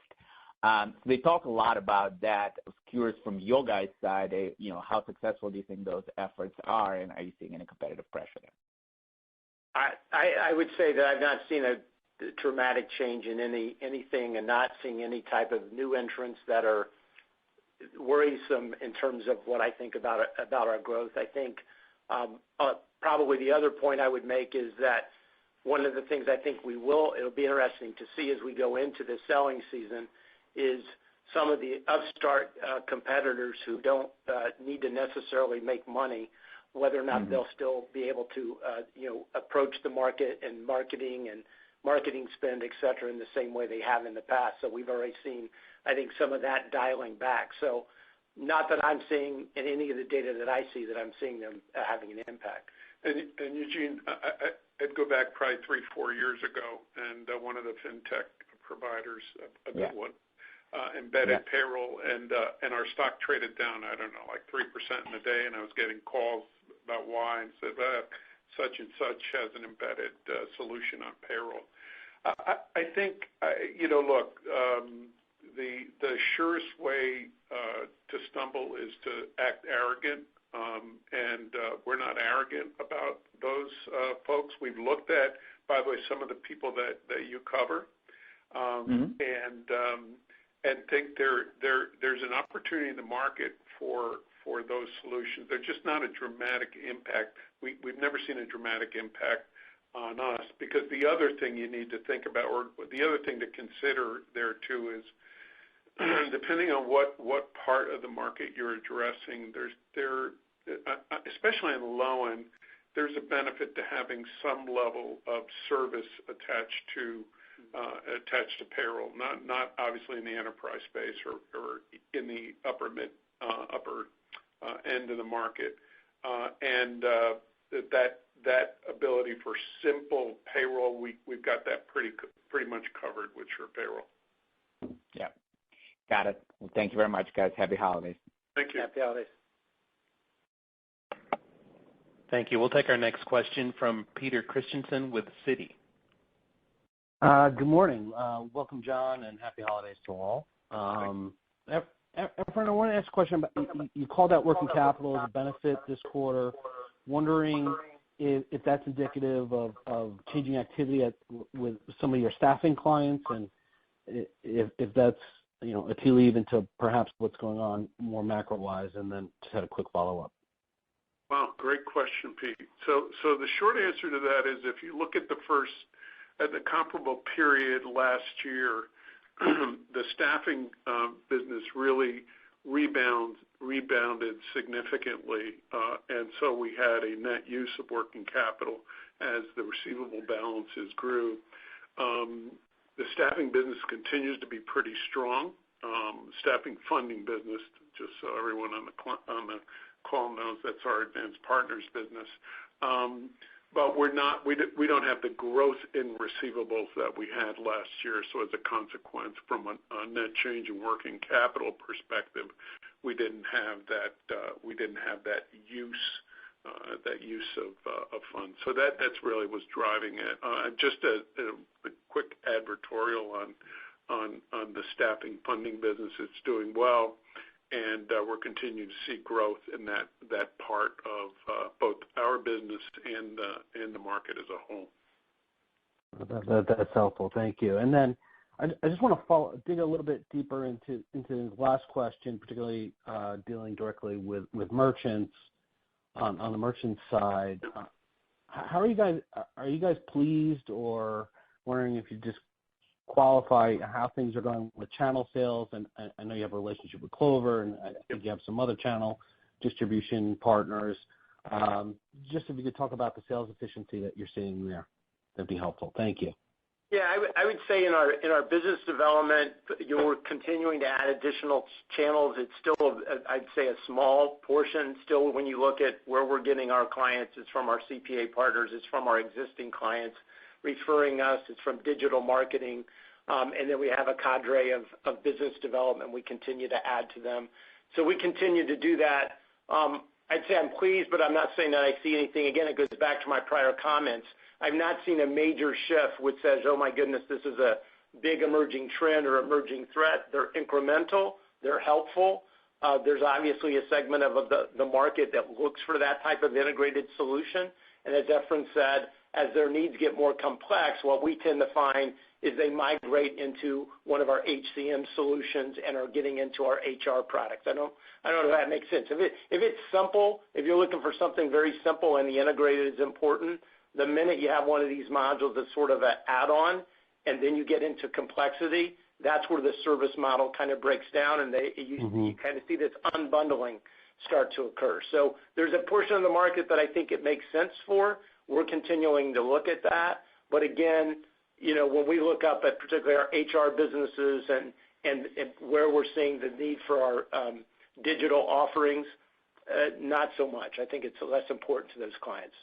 So they talk a lot about that. I was curious from your guys' side, how successful do you think those efforts are, and are you seeing any competitive pressure there? I would say that I've not seen a dramatic change in anything, and not seeing any type of new entrants that are worrisome in terms of what I think about our growth. I think probably the other point I would make is that one of the things I think it'll be interesting to see as we go into the selling season is some of the upstart competitors who don't need to necessarily make money, whether or not they'll still be able to approach the market and marketing spend, et cetera, in the same way they have in the past. So we've already seen, I think, some of that dialing back. So not that I'm seeing in any of the data that I see that I'm seeing them having an impact. And Eugene, I'd go back probably 3-4 years ago, and one of the fintech providers, a good one, embedded payroll, and our stock traded down, I don't know, like 3% in a day, and I was getting calls about why, and said, such and such has an embedded solution on payroll. I think, look, the surest way to stumble is to act arrogant, and we're not arrogant about those folks. We've looked at, by the way, some of the people that you cover, and think there's an opportunity in the market for those solutions. They're just not a dramatic impact. We've never seen a dramatic impact on us, because the other thing you need to think about, or the other thing to consider there too, is depending on what part of the market you're addressing, especially on the low end, there's a benefit to having some level of service attached to payroll, not obviously in the enterprise space or in the upper end of the market, and that ability for simple payroll, we've got that pretty much covered with SurePayroll. Yeah, got it. Well, thank you very much, guys. Happy holidays. Thank you. Happy holidays. Thank you. We'll take our next question from Peter Christensen with Citi. Good morning. Welcome, John, and happy holidays to all. Efrain, I want to ask a question about, you called out working capital as a benefit this quarter. Wondering if that's indicative of changing activity with some of your staffing clients, and if that's, a tea leaf into perhaps what's going on more macro-wise, and then just had a quick follow-up. Wow, great question, Pete. So the short answer to that is, if you look at the comparable period last year, the staffing business really rebounded significantly, and so we had a net use of working capital as the receivable balances grew. The staffing business continues to be pretty strong. Staffing funding business, just so everyone on the call knows, that's our advanced partners business. But we don't have the growth in receivables that we had last year. So as a consequence, from a net change in working capital perspective, we didn't have that use of funds. So that's really what's driving it. Just a quick advertorial on the staffing funding business. It's doing well, and we're continuing to see growth in that part of both our business and the market as a whole. That's helpful. Thank you. And then I just want to dig a little bit deeper into the last question, particularly dealing directly with merchants on the merchant side. How are you guys? Are you guys pleased, or wondering if you just qualify how things are going with channel sales? And I know you have a relationship with Clover, and I think you have some other channel distribution partners. Just if you could talk about the sales efficiency that you're seeing there, that'd be helpful. Thank you. Yeah, I would say in our business development, you're continuing to add additional channels. It's still, I'd say, a small portion. Still, when you look at where we're getting our clients, it's from our CPA partners, it's from our existing clients referring us, it's from digital marketing, and then we have a cadre of business development we continue to add to them. So we continue to do that. I'd say I'm pleased, but I'm not saying that I see anything. Again, it goes back to my prior comments. I've not seen a major shift which says, oh my goodness, this is a big emerging trend or emerging threat. They're incremental, they're helpful. There's obviously a segment of the market that looks for that type of integrated solution. And as Efrain said, as their needs get more complex, what we tend to find is they migrate into one of our HCM solutions and are getting into our HR products. I don't know if that makes sense. If it's simple, if you're looking for something very simple and the integrated is important, the minute you have one of these modules that's sort of an add-on, and then you get into complexity, that's where the service model kind of breaks down, and you kind of see this unbundling start to occur. So there's a portion of the market that I think it makes sense for. We're continuing to look at that. But again, when we look up at particularly our HR businesses and where we're seeing the need for our digital offerings, not so much. I think it's less important to those clients.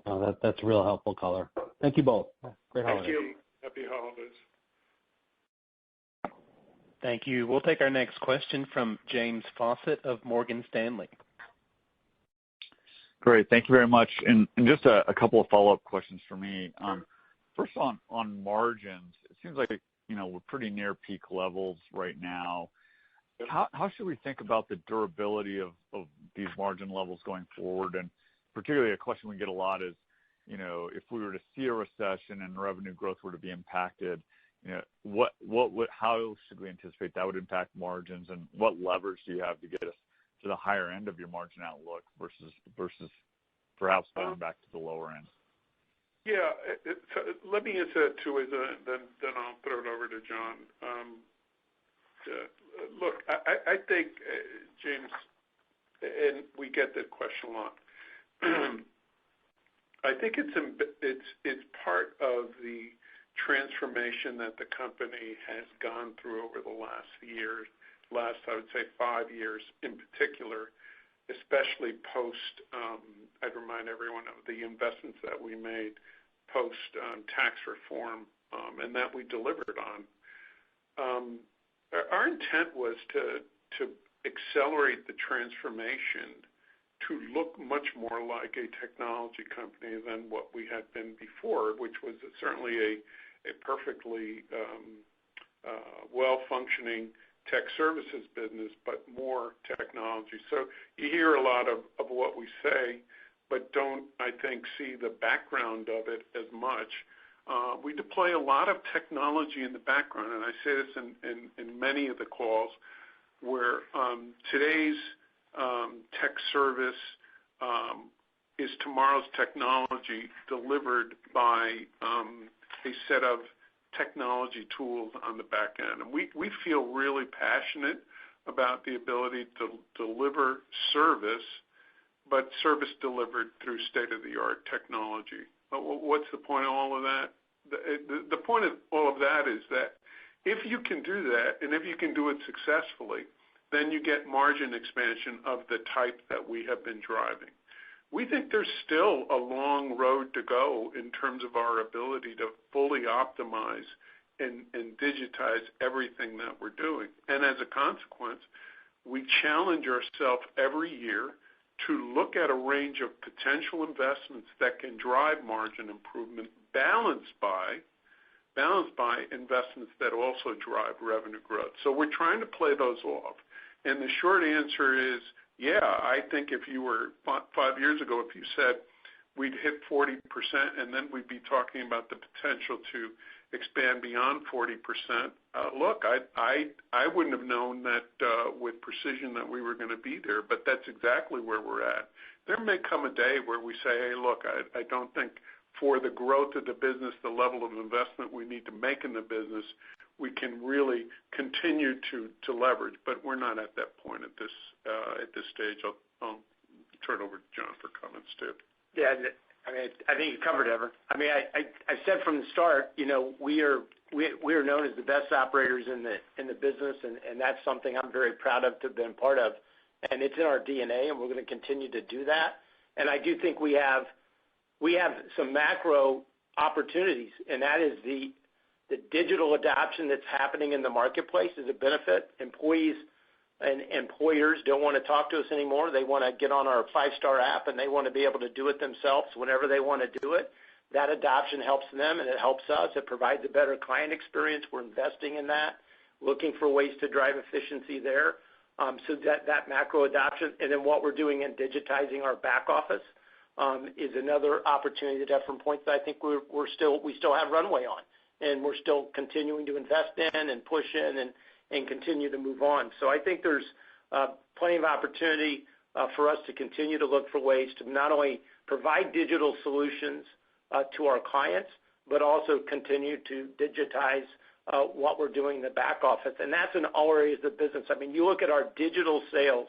Oh, that's real helpful color. Thank you both. Great holidays. Thank you. Happy holidays. Thank you. We'll take our next question from James Faucette of Morgan Stanley. Great. Thank you very much. And just a couple of follow-up questions for me. First on margins, it seems like we're pretty near peak levels right now. How should we think about the durability of these margin levels going forward? And particularly a question we get a lot is, if we were to see a recession and revenue growth were to be impacted, how should we anticipate that would impact margins, and what levers do you have to get us to the higher end of your margin outlook versus perhaps going back to the lower end? Yeah, so let me answer that too, then I'll throw it over to John. Look, I think, James, and we get that question a lot, I think it's part of the transformation that the company has gone through over the last year, I would say 5 years in particular, especially post, I'd remind everyone of the investments that we made post tax reform and that we delivered on. Our intent was to accelerate the transformation to look much more like a technology company than what we had been before, which was certainly a perfectly well-functioning tech services business, but more technology. So you hear a lot of what we say, but don't, I think, see the background of it as much. We deploy a lot of technology in the background, and I say this in many of the calls, where today's tech service is tomorrow's technology delivered by a set of technology tools on the back end. And we feel really passionate about the ability to deliver service, but service delivered through state-of-the-art technology. What's the point of all of that? The point of all of that is that if you can do that, and if you can do it successfully, then you get margin expansion of the type that we have been driving. We think there's still a long road to go in terms of our ability to fully optimize and digitize everything that we're doing. And as a consequence, we challenge ourselves every year to look at a range of potential investments that can drive margin improvement balanced by investments that also drive revenue growth. So we're trying to play those off. And the short answer is, yeah, I think if you were 5 years ago, if you said we'd hit 40% and then we'd be talking about the potential to expand beyond 40%, look, I wouldn't have known that with precision that we were going to be there, but that's exactly where we're at. There may come a day where we say, hey, look, I don't think for the growth of the business, the level of investment we need to make in the business, we can really continue to leverage, but we're not at that point at this stage. I'll turn it over to John for comments too. Yeah, I mean, I think you covered it. I mean, I said from the start, we are known as the best operators in the business, and that's something I'm very proud of to have been part of, and it's in our DNA, and we're going to continue to do that. And I do think we have some macro opportunities, and that is the digital adoption that's happening in the marketplace is a benefit. Employees and employers don't want to talk to us anymore. They want to get on our 5-star app, and they want to be able to do it themselves whenever they want to do it. That adoption helps them, and it helps us. It provides a better client experience. We're investing in that, looking for ways to drive efficiency there. So that macro adoption, and then what we're doing in digitizing our back office is another opportunity at different points that I think we still have runway on, and we're still continuing to invest in and push in and continue to move on. So I think there's plenty of opportunity for us to continue to look for ways to not only provide digital solutions to our clients, but also continue to digitize what we're doing in the back office. And that's in all areas of the business. I mean, you look at our digital sales,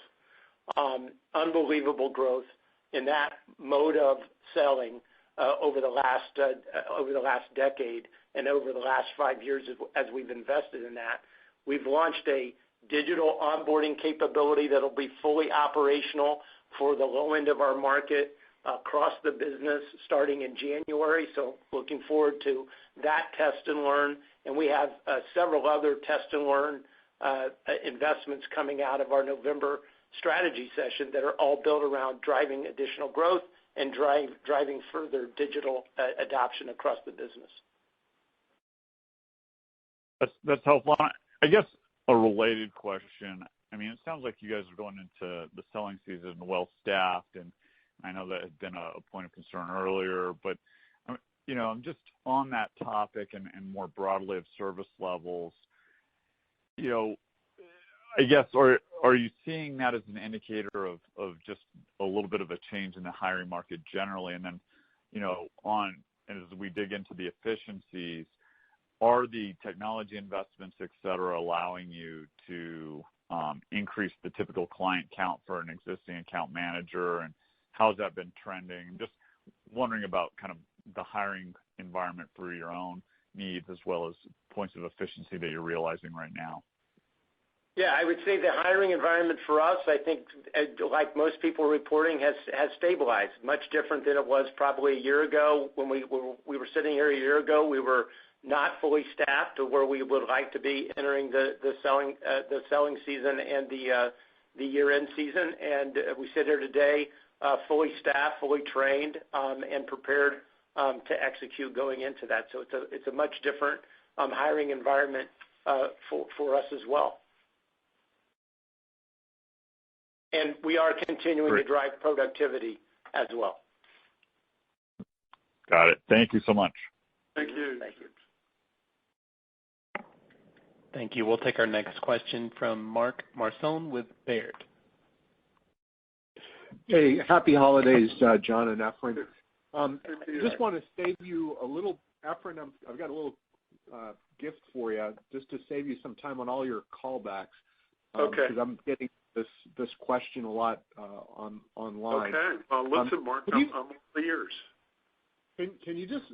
unbelievable growth in that mode of selling over the last decade and over the last 5 years as we've invested in that. We've launched a digital onboarding capability that'll be fully operational for the low end of our market across the business starting in January. So looking forward to that test and learn. And we have several other test and learn investments coming out of our November strategy session that are all built around driving additional growth and driving further digital adoption across the business. That's helpful. I guess a related question. I mean, it sounds like you guys are going into the selling season well-staffed, and I know that had been a point of concern earlier, but I'm just on that topic and more broadly of service levels. I guess, are you seeing that as an indicator of just a little bit of a change in the hiring market generally? And then, as we dig into the efficiencies, are the technology investments, et cetera, allowing you to increase the typical client count for an existing account manager? And how's that been trending? Just wondering about kind of the hiring environment for your own needs as well as points of efficiency that you're realizing right now. Yeah, I would say the hiring environment for us, I think, like most people reporting, has stabilized. Much different than it was probably a year ago. When we were sitting here a year ago, we were not fully staffed to where we would like to be entering the selling season and the year-end season. And we sit here today fully staffed, fully trained, and prepared to execute going into that. So it's a much different hiring environment for us as well. And we are continuing to drive productivity as well. Got it. Thank you so much. Thank you. Thank you. Thank you. We'll take our next question from Mark Marcon with Baird. Hey, happy holidays, John and Efrain. Just want to save you a little, Efrain, I've got a little gift for you just to save you some time on all your callbacks. Okay. Because I'm getting this question a lot online. Okay. Well, listen, Mark, I'm all ears. Can you just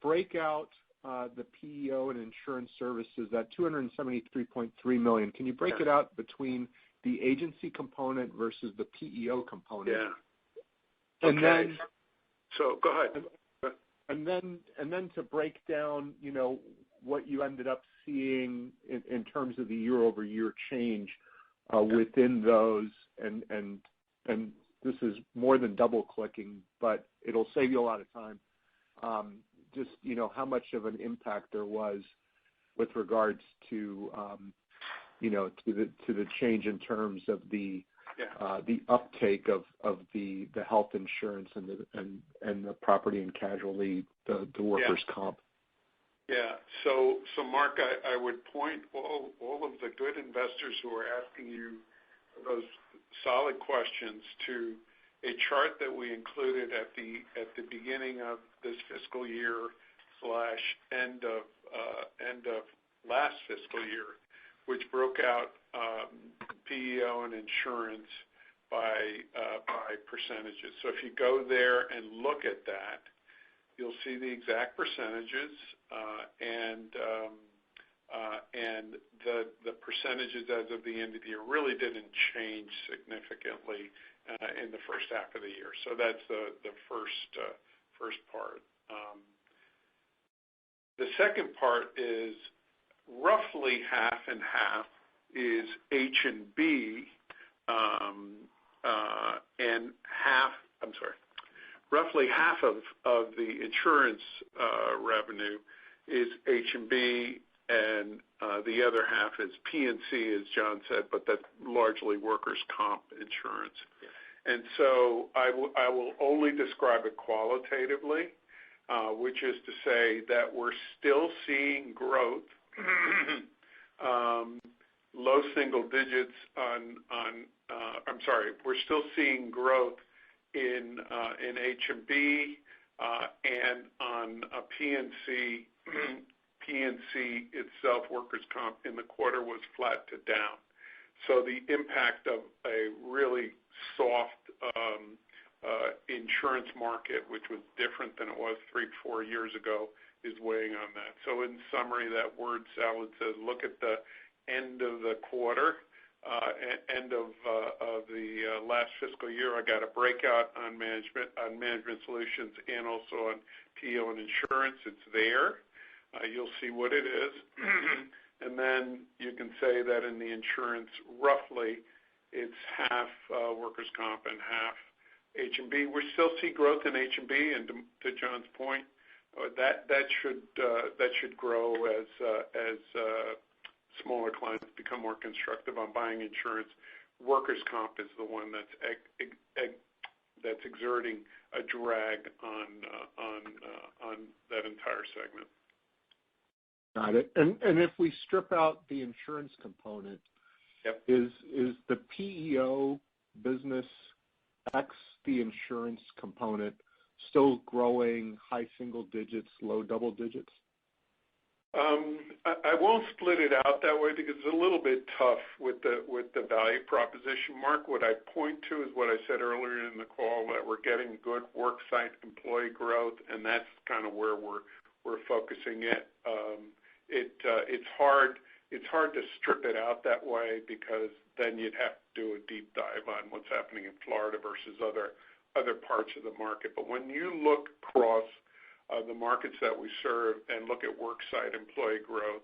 break out the PEO and insurance services, that $273.3 million? Can you break it out between the agency component versus the PEO component? Yeah. And okay. then, so go ahead. And then to break down, what you ended up seeing in terms of the year-over-year change within those, and this is more than double clicking, but it'll save you a lot of time. Just how much of an impact there was with regards to to the change in terms of the uptake of the health insurance and the property and casualty, the workers' comp. Yeah. So Mark, I would point all of the good investors who are asking you those solid questions to a chart that we included at the beginning of this fiscal year / end of last fiscal year, which broke out PEO and insurance by percentages. So if you go there and look at that, you'll see the exact percentages, and the percentages as of the end of the year really didn't change significantly in the first half of the year. So that's the first part. The second part is roughly half and half is H&B, and roughly half of the insurance revenue is H&B, and the other half is P&C, as John said, but that's largely workers' comp insurance. Yeah. And so I will only describe it qualitatively, which is to say that we're still seeing growth, low single digits we're still seeing growth in H&B, and on P&C. P&C itself, workers' comp, in the quarter was flat to down. So the impact of a really soft insurance market, which was different than it was 3-4 years ago, is weighing on that. So in summary, that word salad says look at the end of the quarter, end of the last fiscal year. I got a breakout on management solutions and also on PEO and insurance. It's there. You'll see what it is. And then you can say that in the insurance, roughly, it's half workers' comp and half H&B. We still see growth in H&B, and to John's point, that should grow as smaller clients become more constructive on buying insurance. Workers' comp is the one that's exerting a drag on that entire segment. Got it. And if we strip out the insurance component, yep. is the PEO business X the insurance component still growing high single digits, low double digits? I won't split it out that way because it's a little bit tough with the value proposition. Mark, what I point to is what I said earlier in the call, that we're getting good worksite employee growth, and that's kind of where we're focusing it. It's hard to strip it out that way because then you'd have to do a deep dive on what's happening in Florida versus other parts of the market. But when you look across the markets that we serve and look at worksite employee growth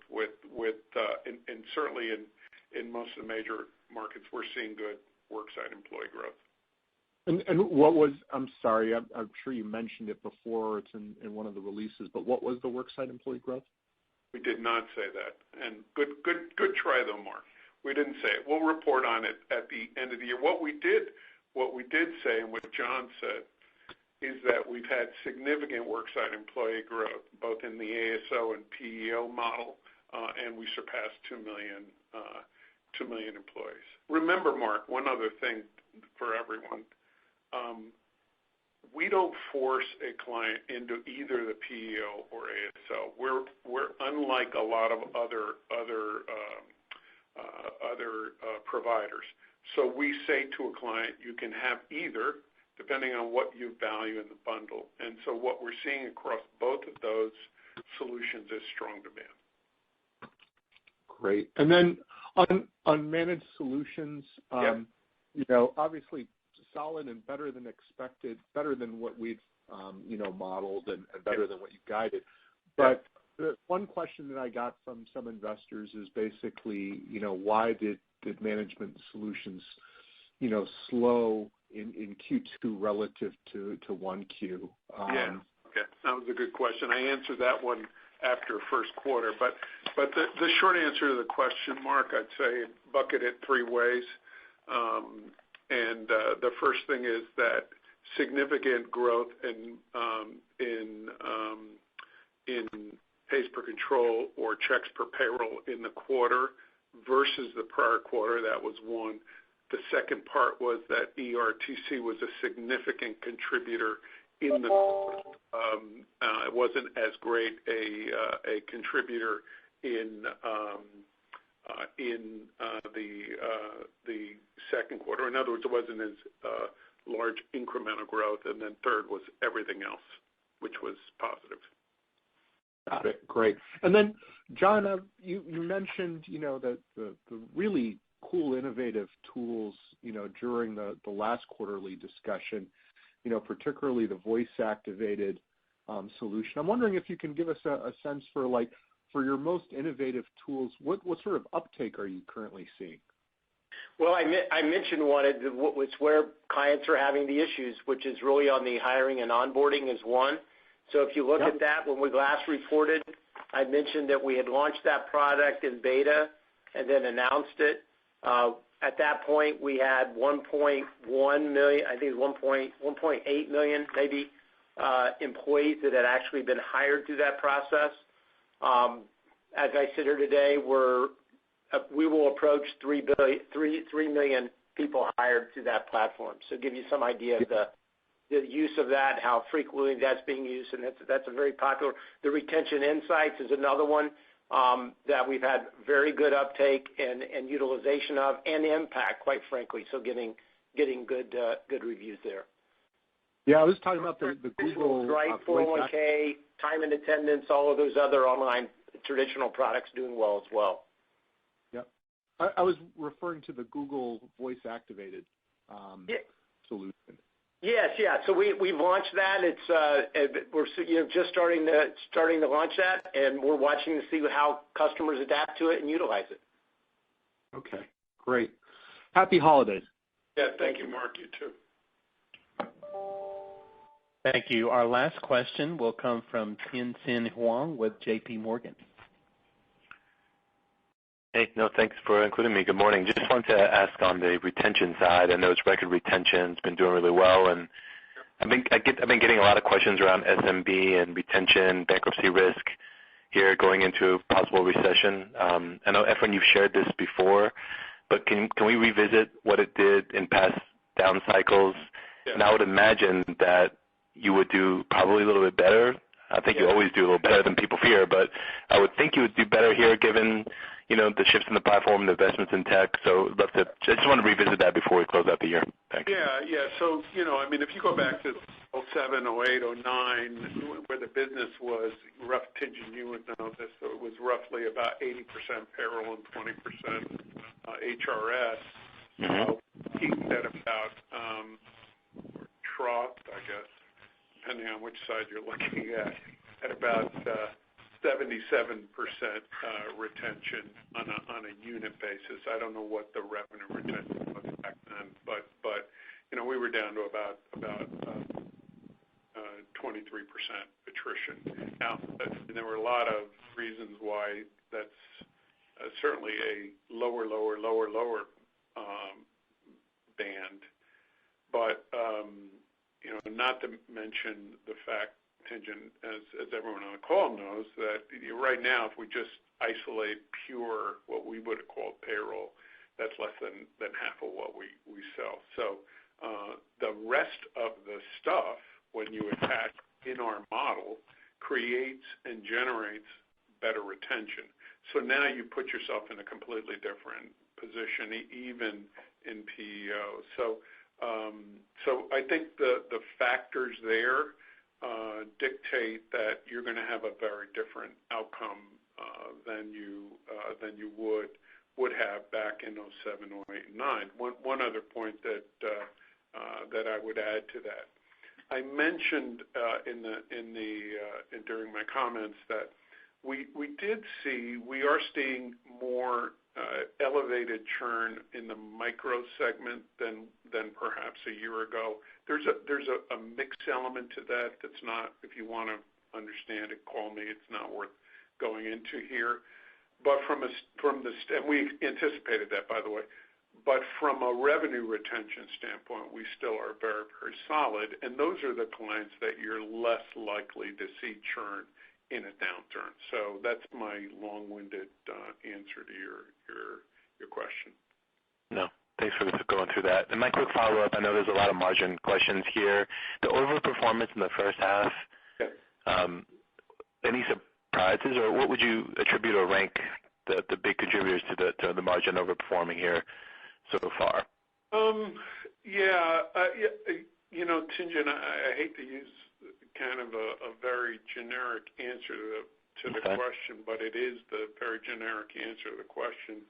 and certainly in most of the major markets, we're seeing good worksite employee growth. And what was, I'm sorry, I'm sure you mentioned it before, it's in one of the releases, but what was the worksite employee growth? We did not say that. And good try though, Mark. We didn't say it. We'll report on it at the end of the year. What we did say, and what John said, is that we've had significant worksite employee growth, both in the ASO and PEO model, and we surpassed 2 million employees. Remember, Mark, one other thing for everyone. We don't force a client into either the PEO or ASO. We're unlike a lot of other providers. So we say to a client, you can have either, depending on what you value in the bundle. And so what we're seeing across both of those solutions is strong demand. Great. And then on managed solutions, obviously solid and better than expected, better than what we've modeled and better than what you guided. But the one question that I got from some investors is basically, why did management solutions, slow in Q2 relative to 1Q? Okay. That was a good question. I answered that one after first quarter. But the short answer to the question, Mark, I'd say bucket it three ways. And the first thing is that significant growth in pays per control or checks per payroll in the quarter versus the prior quarter. That was one. The second part was that ERTC was a significant contributor in the quarter. It wasn't as great a contributor in the second quarter. In other words, it wasn't as large incremental growth. And then third was everything else, which was positive. Got it. Great. And then, John, you mentioned, the really cool, innovative tools, during the last quarterly discussion, particularly the voice-activated solution. I'm wondering if you can give us a sense for your most innovative tools, what sort of uptake are you currently seeing? Well, I mentioned one. It's where clients are having the issues, which is really on the hiring and onboarding is one. So if you look at that, when we last reported, I mentioned that we had launched that product in beta and then announced it. At that point, we had 1.1 million, I think it was 1.8 million maybe, employees that had actually been hired through that process. As I sit here today, we will approach 3 million people hired through that platform. So give you some idea of the use of that, how frequently that's being used, and that's a very popular. The retention insights is another one that we've had very good uptake and utilization of, and impact, quite frankly. So getting good reviews there. Yeah, I was talking about the Google right, 401k, time and attendance, all of those other online traditional products doing well as well. Yep. I was referring to the Google voice-activated solution. Yes, yeah. So we've launched that. We're just starting to launch that, and we're watching to see how customers adapt to it and utilize it. Okay, great. Happy holidays. Yeah, thank you, Mark. You too. Thank you. Our last question will come from Tien-Tsin Huang with J.P. Morgan. Hey, no, thanks for including me. Good morning. Just wanted to ask on the retention side. I know it's record retention. It's been doing really well, and I've been getting a lot of questions around SMB and retention, bankruptcy risk here going into a possible recession. I know, Efrain, you've shared this before, but can we revisit what it did in past down cycles? Yeah. And I would imagine that you would do probably a little bit better I think you always do a little better than people fear, but I would think you would do better here given, the shifts in the platform, the investments in tech. So I'd love to, I just want to revisit that before we close out the year. Thanks. Yeah. So, if you go back to 07, 08, 09, where the business was rough, Tingen, you would know this, so it was roughly about 80% payroll and 20% HRS. Peaked at about, trough, I guess, depending on which side you're looking at about 77% retention on a unit basis. I don't know what the revenue retention was back then, but we were down to about 23% attrition. Now, there were a lot of reasons why that's certainly a lower band, but not to mention the fact, Tingen, as everyone on the call knows, that right now, if we just isolate pure what we would have called payroll, that's less than half of what we sell. So the rest of the stuff, when you attach in our model, creates and generates better retention. So now you put yourself in a completely different position, even in PEO. So I think the factors there dictate that you're going to have a very different outcome than you would have back in 07, 08, and 09. One other point that I would add to that, I mentioned during my comments that we are seeing more elevated churn in the micro segment than perhaps a year ago. There's a mixed element to that that's not, if you want to understand it, call me. It's not worth going into here. But and we anticipated that, by the way. But from a revenue retention standpoint, we still are very, very solid, and those are the clients that you're less likely to see churn in a downturn. So that's my long-winded answer to your question. No, thanks for going through that. And my quick follow-up, I know there's a lot of margin questions here. The overperformance in the first half, any surprises, or what would you attribute or rank the big contributors to the margin overperforming here so far? Tingen, I hate to use kind of a very generic answer to the question, but it is the very generic answer to the question.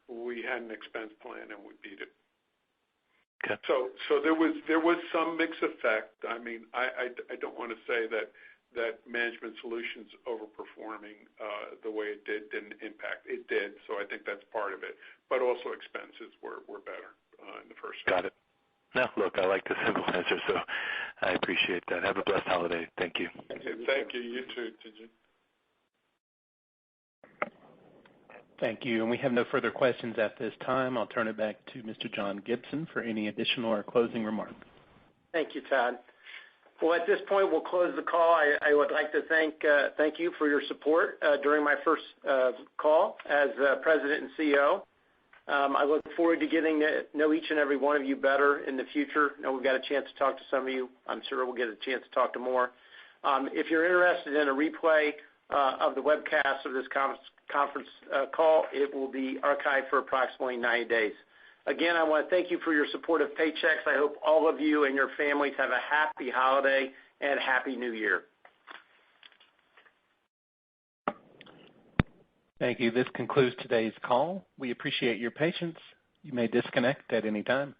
We had an expense plan and we beat it. Okay. So there was some mix effect. I mean, I don't want to say that Management Solutions overperforming the way it didn't impact. It did, so I think that's part of it. But also expenses were better in the first half. Got it. No, look, I like the simple answer, so I appreciate that. Have a blessed holiday. Thank you. Thank you. You too, Tingen. Thank you. And we have no further questions at this time. I'll turn it back to Mr. John Gibson for any additional or closing remarks. Thank you, Todd. Well, at this point, we'll close the call. I would like to thank you for your support during my first call as President and CEO. I look forward to getting to know each and every one of you better in the future. I know we've got a chance to talk to some of you. I'm sure we'll get a chance to talk to more. If you're interested in a replay of the webcast of this conference call, it will be archived for approximately 90 days. Again, I want to thank you for your support of Paychex. I hope all of you and your families have a happy holiday and happy new year. Thank you. This concludes today's call. We appreciate your patience. You may disconnect at any time.